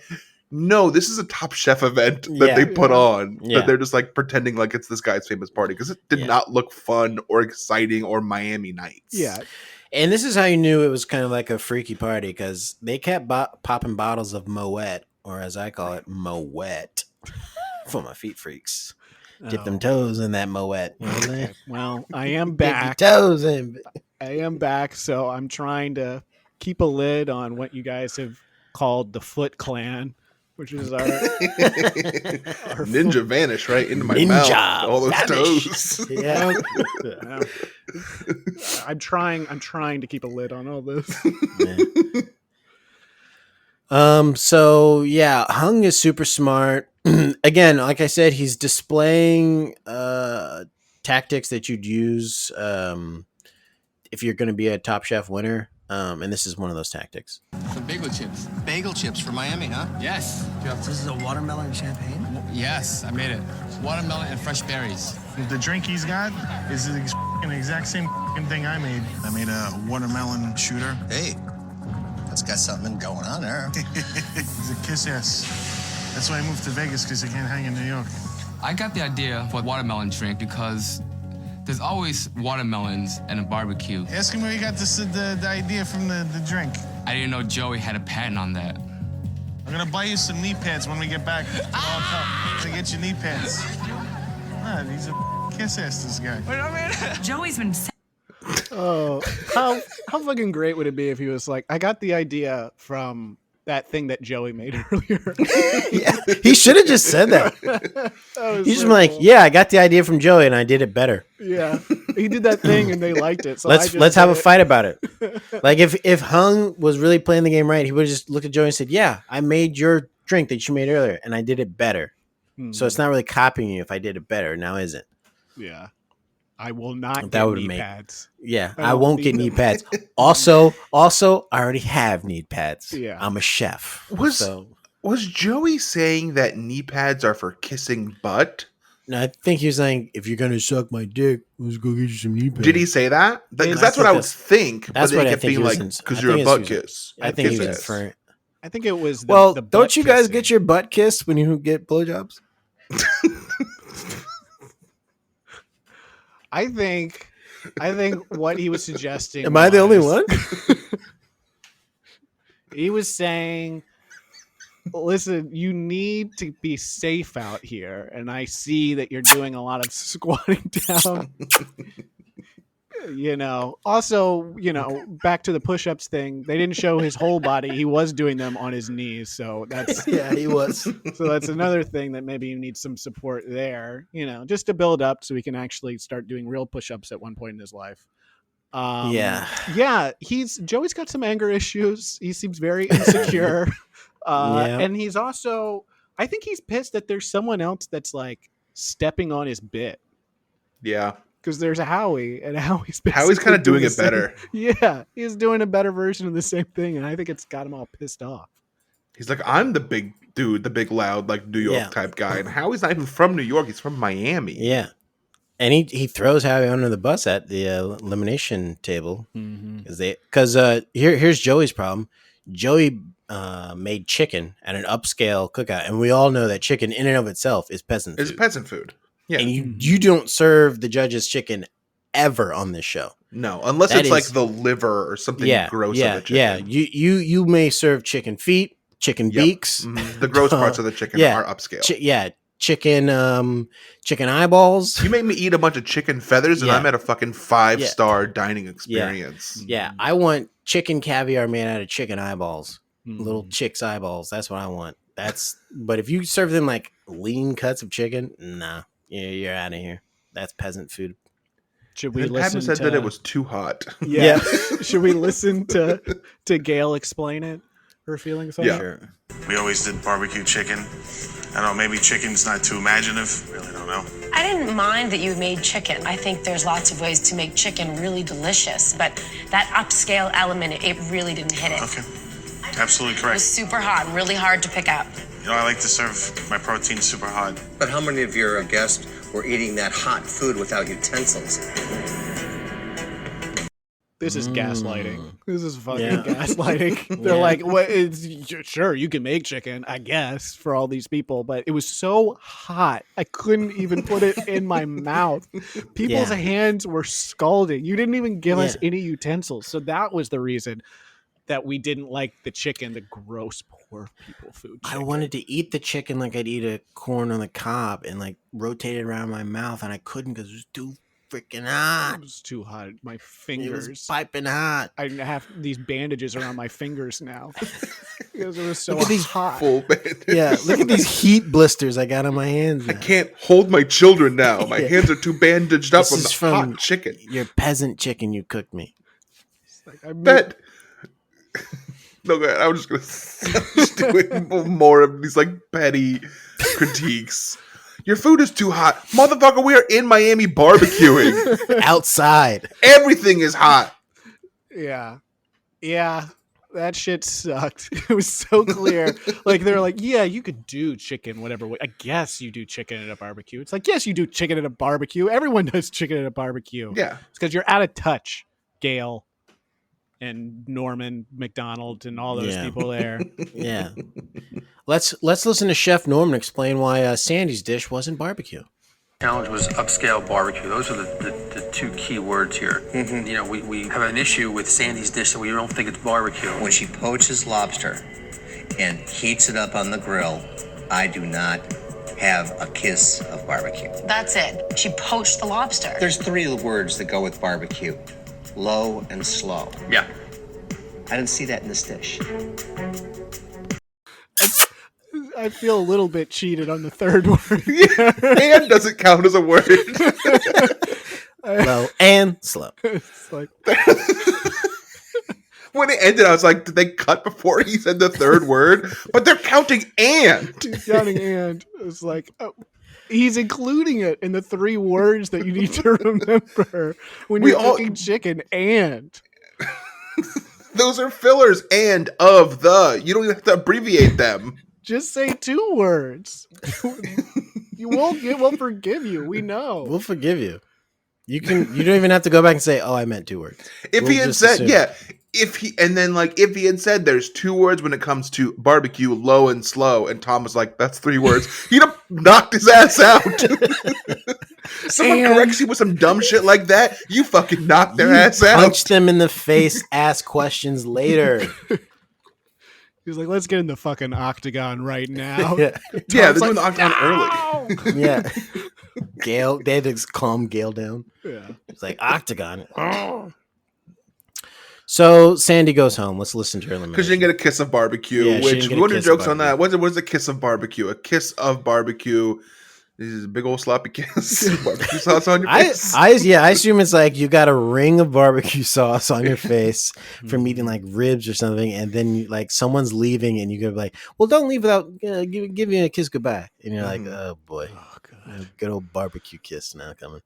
Speaker 3: no, this is a Top Chef event that they put on.
Speaker 5: Yeah.
Speaker 3: That they're just like pretending like it's this guy's famous party because it did not look fun or exciting or Miami nights.
Speaker 4: Yeah.
Speaker 5: And this is how you knew it was kind of like a freaky party because they kept popping bottles of Moet, or as I call it, Moet, for my feet freaks. Dip them toes in that Moet. You know what I'm saying?
Speaker 4: Well, I am
Speaker 5: Dip your
Speaker 4: back.
Speaker 5: toes in.
Speaker 4: I am back, so I'm trying to keep a lid on what you guys have called the Foot Clan, which is our
Speaker 3: Ninja vanished right into my
Speaker 5: Ninja
Speaker 3: mouth. All those
Speaker 5: vanished.
Speaker 3: toes.
Speaker 5: Yeah.
Speaker 4: I'm trying to keep a lid on all this.
Speaker 5: So yeah, Hung is super smart. Again, like I said, he's displaying tactics that you'd use if you're going to be a Top Chef winner. And this is one of those tactics.
Speaker 6: Some bagel chips.
Speaker 8: Bagel chips from Miami, huh?
Speaker 6: Yes.
Speaker 11: This is a watermelon champagne?
Speaker 6: Yes, I made it. Watermelon and fresh berries.
Speaker 12: The drink he's got is the exact same thing I made. I made a watermelon shooter.
Speaker 8: Hey, that's got something going on there.
Speaker 12: He's a kiss ass. That's why I moved to Vegas, because I can't hang in New York.
Speaker 6: I got the idea for a watermelon drink because there's always watermelons and a barbecue.
Speaker 12: Ask him where he got the idea from the drink.
Speaker 6: I didn't know Joey had a patent on that.
Speaker 12: I'm gonna buy you some knee pads when we get back. To get you knee pads. Nah, he's a kiss ass, this guy.
Speaker 10: Joey's been.
Speaker 4: Oh, how fucking great would it be if he was like, I got the idea from that thing that Joey made earlier.
Speaker 5: Yeah, he should have just said that. He's just like, yeah, I got the idea from Joey and I did it better.
Speaker 4: Yeah, he did that thing and they liked it. So
Speaker 5: let's have a fight about it. Like if Hung was really playing the game right, he would have just looked at Joey and said, yeah, I made your drink that you made earlier and I did it better. So it's not really copying you if I did it better. Now is it?
Speaker 4: Yeah. I will not
Speaker 5: That
Speaker 4: get
Speaker 5: would
Speaker 4: knee
Speaker 5: make
Speaker 4: pads.
Speaker 5: Yeah,
Speaker 4: I
Speaker 5: I
Speaker 4: don't
Speaker 5: won't
Speaker 4: need
Speaker 5: get knee
Speaker 4: them.
Speaker 5: pads. Also, I already have knee pads.
Speaker 4: Yeah.
Speaker 5: I'm a chef.
Speaker 3: Was
Speaker 5: so
Speaker 3: Was Joey saying that knee pads are for kissing butt?
Speaker 5: No, I think he was saying, if you're gonna suck my dick, let's go get you some knee pads.
Speaker 3: Did he say that? Because that's what I would think. That's what I think. Being like, because you're a butt kiss.
Speaker 5: I think he was inferring.
Speaker 4: I think it was.
Speaker 5: The don't you guys get your butt kissed when you get blowjobs?
Speaker 4: I think what he was suggesting.
Speaker 5: Am I the only one?
Speaker 4: He was saying, listen, you need to be safe out here. And I see that you're doing a lot of squatting down. Also, back to the push-ups thing. They didn't show his whole body. He was doing them on his knees. So that's
Speaker 5: yeah, he was.
Speaker 4: So that's another thing that maybe you need some support there, just to build up so he can actually start doing real push-ups at one point in his life. Yeah, Joey's got some anger issues. He seems very insecure. And he's also, I think he's pissed that there's someone else that's like stepping on his bit.
Speaker 3: Yeah.
Speaker 4: Because there's a Howie, and Howie's
Speaker 3: kind of doing it better.
Speaker 4: Yeah, he's doing a better version of the same thing, and I think it's got him all pissed off.
Speaker 3: He's like, I'm the big dude, the big loud, like New York type guy, and Howie's not even from New York; he's from Miami.
Speaker 5: Yeah, and he throws Howie under the bus at the elimination table because here's Joey's problem. Joey made chicken at an upscale cookout, and we all know that chicken in and of itself is peasant food.
Speaker 3: It's peasant food. Yeah.
Speaker 5: And you don't serve the judges chicken ever on this show.
Speaker 3: No, unless it's like the liver or something gross of the chicken.
Speaker 5: Yeah, you may serve chicken feet, chicken beaks.
Speaker 3: Mm-hmm. The gross parts of the chicken are upscale.
Speaker 5: Chicken eyeballs.
Speaker 3: You make me eat a bunch of chicken feathers and I'm at a fucking 5-star dining experience.
Speaker 5: Yeah, I want chicken caviar made out of chicken eyeballs. Little chick's eyeballs. That's what I want. But if you serve them like lean cuts of chicken, nah. Yeah, you're out of here. That's peasant food.
Speaker 4: Should we listen?
Speaker 3: Said that it was too hot.
Speaker 4: Yeah. Should we listen to Gail explain it? Her feelings on it?
Speaker 13: Sure. We always did barbecue chicken. I don't know, maybe chicken's not too imaginative. Really don't know.
Speaker 14: I didn't mind that you made chicken. I think there's lots of ways to make chicken really delicious, but that upscale element, it really didn't hit it.
Speaker 13: Okay. Absolutely
Speaker 14: It
Speaker 13: correct.
Speaker 14: was super hot and really hard to pick up.
Speaker 13: I like to serve my protein super hot.
Speaker 8: But how many of your guests were eating that hot food without utensils?
Speaker 4: This is gaslighting. This is fucking gaslighting. They're like, sure, you can make chicken, I guess, for all these people, but it was so hot. I couldn't even put it in my mouth. People's hands were scalding. You didn't even give us any utensils. So that was the reason that we didn't like the chicken, the gross poor people food chicken.
Speaker 5: I wanted to eat the chicken like I'd eat a corn on the cob and like rotate it around my mouth, and I couldn't because it was too freaking hot.
Speaker 4: It was too hot. My fingers.
Speaker 5: It was piping hot.
Speaker 4: I have these bandages around my fingers now because it was so
Speaker 5: look at these
Speaker 4: hot.
Speaker 3: Full bandages.
Speaker 5: Yeah, look at these heat blisters I got on my hands now.
Speaker 3: I can't hold my children now. My hands are too bandaged up
Speaker 5: This
Speaker 3: from
Speaker 5: is
Speaker 3: the hot chicken.
Speaker 5: Your peasant chicken you cooked me.
Speaker 3: I bet. No, go ahead. I'm just doing more of these like petty critiques. Your food is too hot, motherfucker. We are in Miami barbecuing
Speaker 5: outside.
Speaker 3: Everything is hot.
Speaker 4: Yeah, that shit sucked. It was so clear. Like they're like, yeah, you could do chicken whatever way. I guess you do chicken at a barbecue. It's like, yes, you do chicken at a barbecue. Everyone does chicken at a barbecue.
Speaker 3: Yeah,
Speaker 4: it's because you're out of touch, Gail. And Norman McDonald and all those people there.
Speaker 5: Yeah. Let's listen to Chef Norman explain why Sandy's dish wasn't barbecue.
Speaker 15: Challenge was upscale barbecue. Those are the two key words here. Mm-hmm. We have an issue with Sandy's dish that we don't think it's barbecue.
Speaker 8: When she poaches lobster and heats it up on the grill, I do not have a kiss of barbecue.
Speaker 14: That's it. She poached the lobster.
Speaker 8: There's 3 words that go with barbecue. Low and slow.
Speaker 15: Yeah.
Speaker 8: I didn't see that in this dish.
Speaker 4: I feel a little bit cheated on the third word.
Speaker 3: And doesn't count as a word.
Speaker 5: Low and slow.
Speaker 4: It's like
Speaker 3: when it ended, I was like, did they cut before he said the third word? But they're counting and.
Speaker 4: He's counting and. It's like, oh. He's including it in the 3 words that you need to remember when you're cooking chicken. And
Speaker 3: those are fillers and of the. You don't even have to abbreviate them.
Speaker 4: Just say 2 words. We'll forgive you. We know.
Speaker 5: We'll forgive you. You don't even have to go back and say, "Oh, I meant 2 words."
Speaker 3: If
Speaker 5: We'll
Speaker 3: he had
Speaker 5: just
Speaker 3: said,
Speaker 5: assume.
Speaker 3: yeah, if he had said there's 2 words when it comes to barbecue, low and slow, and Tom was like, that's 3 words, he'd have knocked his ass out. Someone corrects you with some dumb shit like that, you fucking knock their ass out.
Speaker 5: Punch them in the face, ask questions later.
Speaker 4: He was like, let's get in the fucking octagon right now.
Speaker 5: Yeah,
Speaker 3: they're doing the octagon early.
Speaker 5: Yeah. Gail, they had to calm Gail down.
Speaker 4: Yeah.
Speaker 5: It's like octagon. So Sandy goes home. Let's listen to her elimination.
Speaker 3: Because she didn't get a kiss of barbecue,
Speaker 5: Yeah, she
Speaker 3: which
Speaker 5: didn't get a
Speaker 3: what are
Speaker 5: kiss
Speaker 3: jokes
Speaker 5: of
Speaker 3: on that? What is a kiss of barbecue? A kiss of barbecue. This is a big old sloppy kiss. Barbecue sauce on your face.
Speaker 5: I assume it's like you got a ring of barbecue sauce on your face from eating like ribs or something, and then like someone's leaving, and you go like, "Well, don't leave without give you a kiss goodbye," and you're like, "Oh boy, good old barbecue kiss now coming."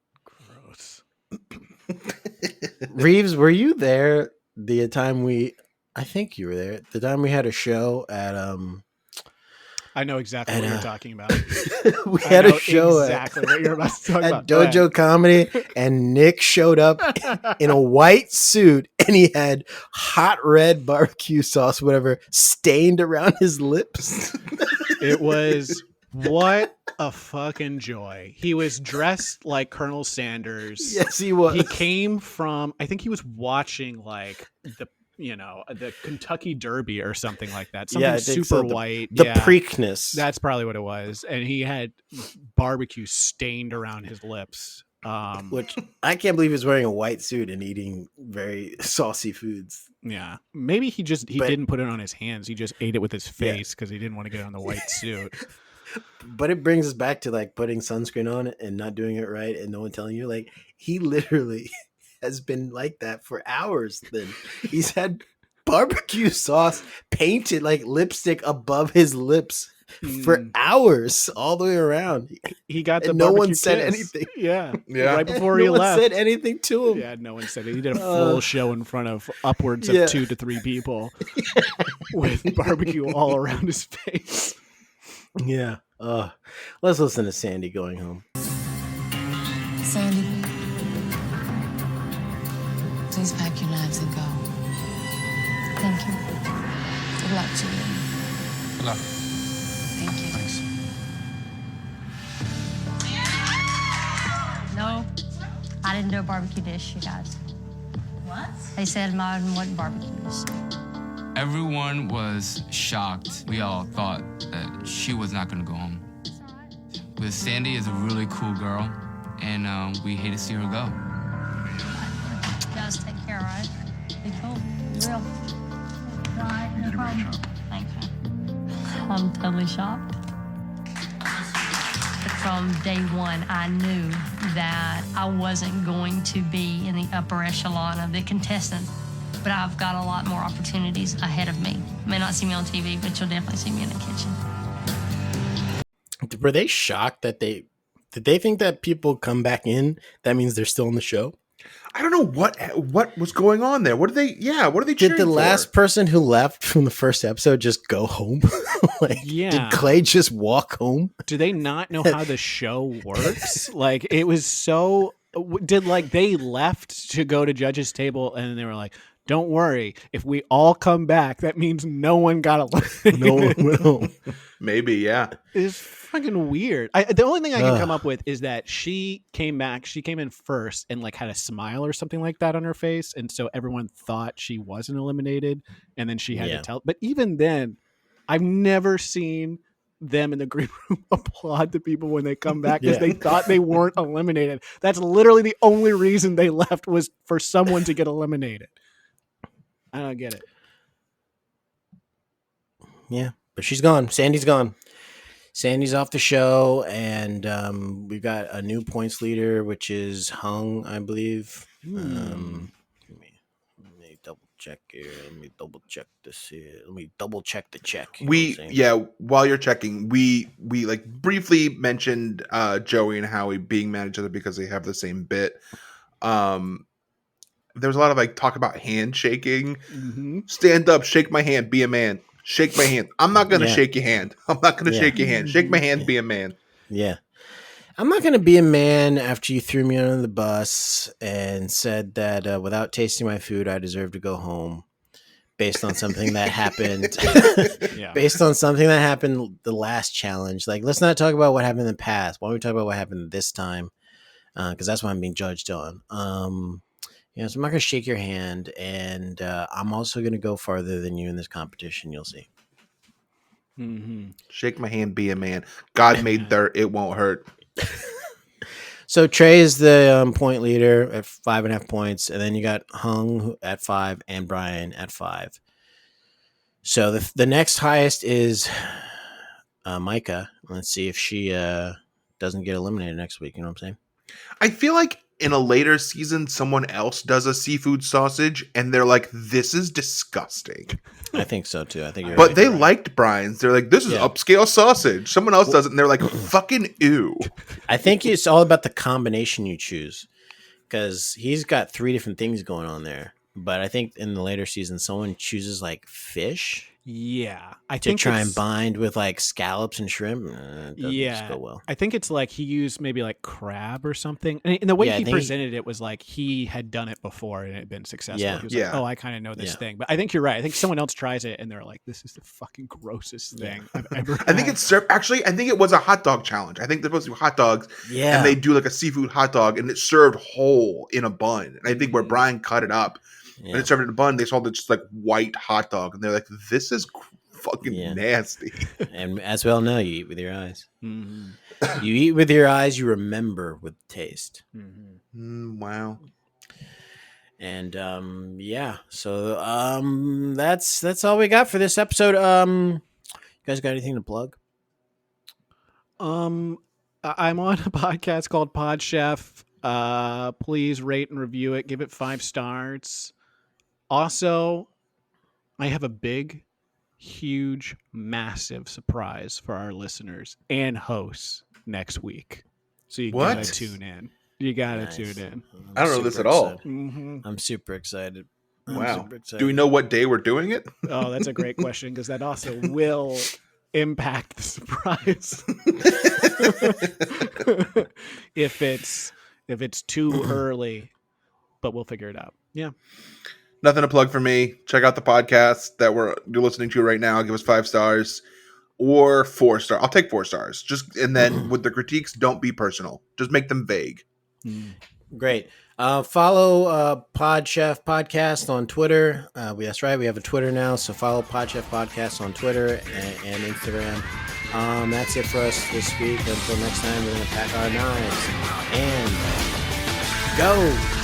Speaker 4: Gross.
Speaker 5: Reeves, were you there the time I think you were there. The time we had a show at
Speaker 4: I know exactly what you're talking about.
Speaker 5: we had a show
Speaker 4: exactly what you're about to talk
Speaker 5: at
Speaker 4: about. Go ahead.
Speaker 5: Dojo Comedy, and Nick showed up in a white suit, and he had hot red barbecue sauce, whatever, stained around his lips.
Speaker 4: It was what a fucking joy. He was dressed like Colonel Sanders.
Speaker 5: Yes, he was.
Speaker 4: He came from, I think he was watching like the Kentucky Derby or something like that. Something
Speaker 5: I think
Speaker 4: super
Speaker 5: so.
Speaker 4: white.
Speaker 5: The Preakness.
Speaker 4: That's probably what it was. And he had barbecue stained around his lips.
Speaker 5: Which I can't believe he's wearing a white suit and eating very saucy foods.
Speaker 4: Yeah. Maybe he didn't put it on his hands. He just ate it with his face because he didn't want to get on the white suit.
Speaker 5: But it brings us back to like putting sunscreen on and not doing it right and no one telling you. Like he literally has been like that for hours. Then he's had barbecue sauce painted like lipstick above his lips for hours all the way around.
Speaker 4: He got the
Speaker 5: and no
Speaker 4: barbecue
Speaker 5: one said
Speaker 4: kiss.
Speaker 5: anything.
Speaker 3: Yeah.
Speaker 4: Right before
Speaker 5: no
Speaker 4: he
Speaker 5: one
Speaker 4: left.
Speaker 5: said anything to him.
Speaker 4: Yeah, no one said it. He did a full show in front of upwards of 2 to 3 people with barbecue all around his face.
Speaker 5: Yeah. Let's listen to Sandy going home.
Speaker 9: Sandy, please pack your knives and go. Thank you. Good luck to you.
Speaker 12: Good luck.
Speaker 9: Thank you.
Speaker 12: Thanks.
Speaker 16: No, I didn't do a barbecue dish, you guys. What? They said mine wasn't barbecue dish.
Speaker 6: Everyone was shocked. We all thought that she was not going to go home. But Sandy is a really cool girl, and we hate to see her go.
Speaker 16: You guys take care, all right? Be cool. Be real. Right, no problem. Thank you. I'm totally shocked. From day one, I knew that I wasn't going to be in the upper echelon of the contestants, but I've got a lot more opportunities ahead of me. You may not see me on TV, but you'll definitely see me in the kitchen.
Speaker 5: Were they shocked that did they think that people come back in? That means they're still on the show?
Speaker 3: I don't know what was going on there. What are they
Speaker 5: Did
Speaker 3: cheering
Speaker 5: the
Speaker 3: for?
Speaker 5: last person who left from the first episode just go home? Did Clay just walk home?
Speaker 4: Do they not know how the show works? Like, it was so... Did, like, they left to go to judges' table, and they were like, don't worry, if we all come back, that means no one got eliminated.
Speaker 5: No one went home.
Speaker 3: Maybe, yeah.
Speaker 4: It's fucking weird. The only thing I can come up with is that she came back. She came in first and like had a smile or something like that on her face, and so everyone thought she wasn't eliminated, and then she had to tell. But even then, I've never seen them in the green room applaud the people when they come back because they thought they weren't eliminated. That's literally the only reason they left, was for someone to get eliminated. I don't get it.
Speaker 5: Yeah, but she's gone. Sandy's gone. Sandy's off the show, and we've got a new points leader, which is Hung, I believe. Let me double check here. Let me double check this here. Let me double check the check.
Speaker 3: While you're checking, we like briefly mentioned Joey and Howie being mad at each other because they have the same bit. There was a lot of like talk about handshaking.
Speaker 4: Mm-hmm.
Speaker 3: Stand up, shake my hand, be a man. Shake my hand. I'm not gonna
Speaker 5: Yeah.
Speaker 3: shake your hand. I'm not gonna
Speaker 5: Yeah.
Speaker 3: shake your hand. Shake my hand. Be a man.
Speaker 5: Yeah. I'm not going to be a man after you threw me under the bus and said that without tasting my food, I deserve to go home based on something that happened. Based on something that happened the last challenge. Like, let's not talk about what happened in the past. Why don't we talk about what happened this time? Because that's what I'm being judged on. So I'm not going to shake your hand. And I'm also going to go farther than you in this competition. You'll see.
Speaker 4: Mm-hmm.
Speaker 3: Shake my hand. Be a man. God made dirt. It won't hurt.
Speaker 5: So Trey is the point leader at 5.5 points, and then you got Hung at 5 and Brian at 5. So the next highest is Micah. Let's see if she doesn't get eliminated next week. You know what I'm saying?
Speaker 3: I feel like in a later season, someone else does a seafood sausage, and they're like, "This is disgusting."
Speaker 5: I think so too. I think you're
Speaker 3: but
Speaker 5: right.
Speaker 3: they liked Brian's. They're like, "This is upscale sausage." Someone else does it, and they're like, "Fucking ew."
Speaker 5: I think it's all about the combination you choose, because he's got 3 different things going on there. But I think in the later season, someone chooses like fish.
Speaker 4: Yeah, I
Speaker 5: to
Speaker 4: think
Speaker 5: try and
Speaker 4: it's-
Speaker 5: bind with like scallops and shrimp. It doesn't just go well.
Speaker 4: I think it's like he used maybe like crab or something. And the way
Speaker 5: Yeah, I
Speaker 4: he
Speaker 5: think
Speaker 4: presented it was like he had done it before and it had been successful.
Speaker 5: Yeah.
Speaker 4: He was
Speaker 3: Yeah.
Speaker 4: like, oh, I kind of know this
Speaker 5: Yeah.
Speaker 4: thing. But I think you're right. I think someone else tries it and they're like, this is the fucking grossest thing I've ever
Speaker 3: I think
Speaker 4: had.
Speaker 3: it's served. Actually, I think it was a hot dog challenge. I think they're supposed to be hot dogs.
Speaker 5: Yeah.
Speaker 3: And they do like a seafood hot dog, and it's served whole in a bun. And I think where Brian cut it up and it's served in a bun, they saw the just like white hot dog, and they're like, "This is fucking nasty."
Speaker 5: And as we all know, you eat with your eyes.
Speaker 4: Mm-hmm.
Speaker 5: You eat with your eyes. You remember with taste.
Speaker 3: Wow.
Speaker 5: And so that's all we got for this episode. You guys got anything to plug?
Speaker 4: I'm on a podcast called Pod Chef. Please rate and review it. Give it 5 stars. Also, I have a big, huge, massive surprise for our listeners and hosts next week. So you gotta
Speaker 3: What?
Speaker 4: tune in. You gotta
Speaker 5: Nice.
Speaker 4: tune in.
Speaker 3: I don't know this at all.
Speaker 4: Mhm.
Speaker 5: I'm super excited. I'm
Speaker 3: Wow.
Speaker 5: super excited.
Speaker 3: Do we know what day we're doing it?
Speaker 4: Oh, that's a great question because that also will impact the surprise. if it's too early, but we'll figure it out. Yeah.
Speaker 3: Nothing to plug for me. Check out the podcast that you're listening to right now. Give us 5 stars or 4 stars. I'll take 4 stars. And then with the critiques, don't be personal. Just make them vague.
Speaker 5: Great. Follow Pod Chef Podcast on Twitter. That's right. We have a Twitter now. So follow Pod Chef Podcast on Twitter and Instagram. That's it for us this week. Until next time, we're going to pack our knives and go.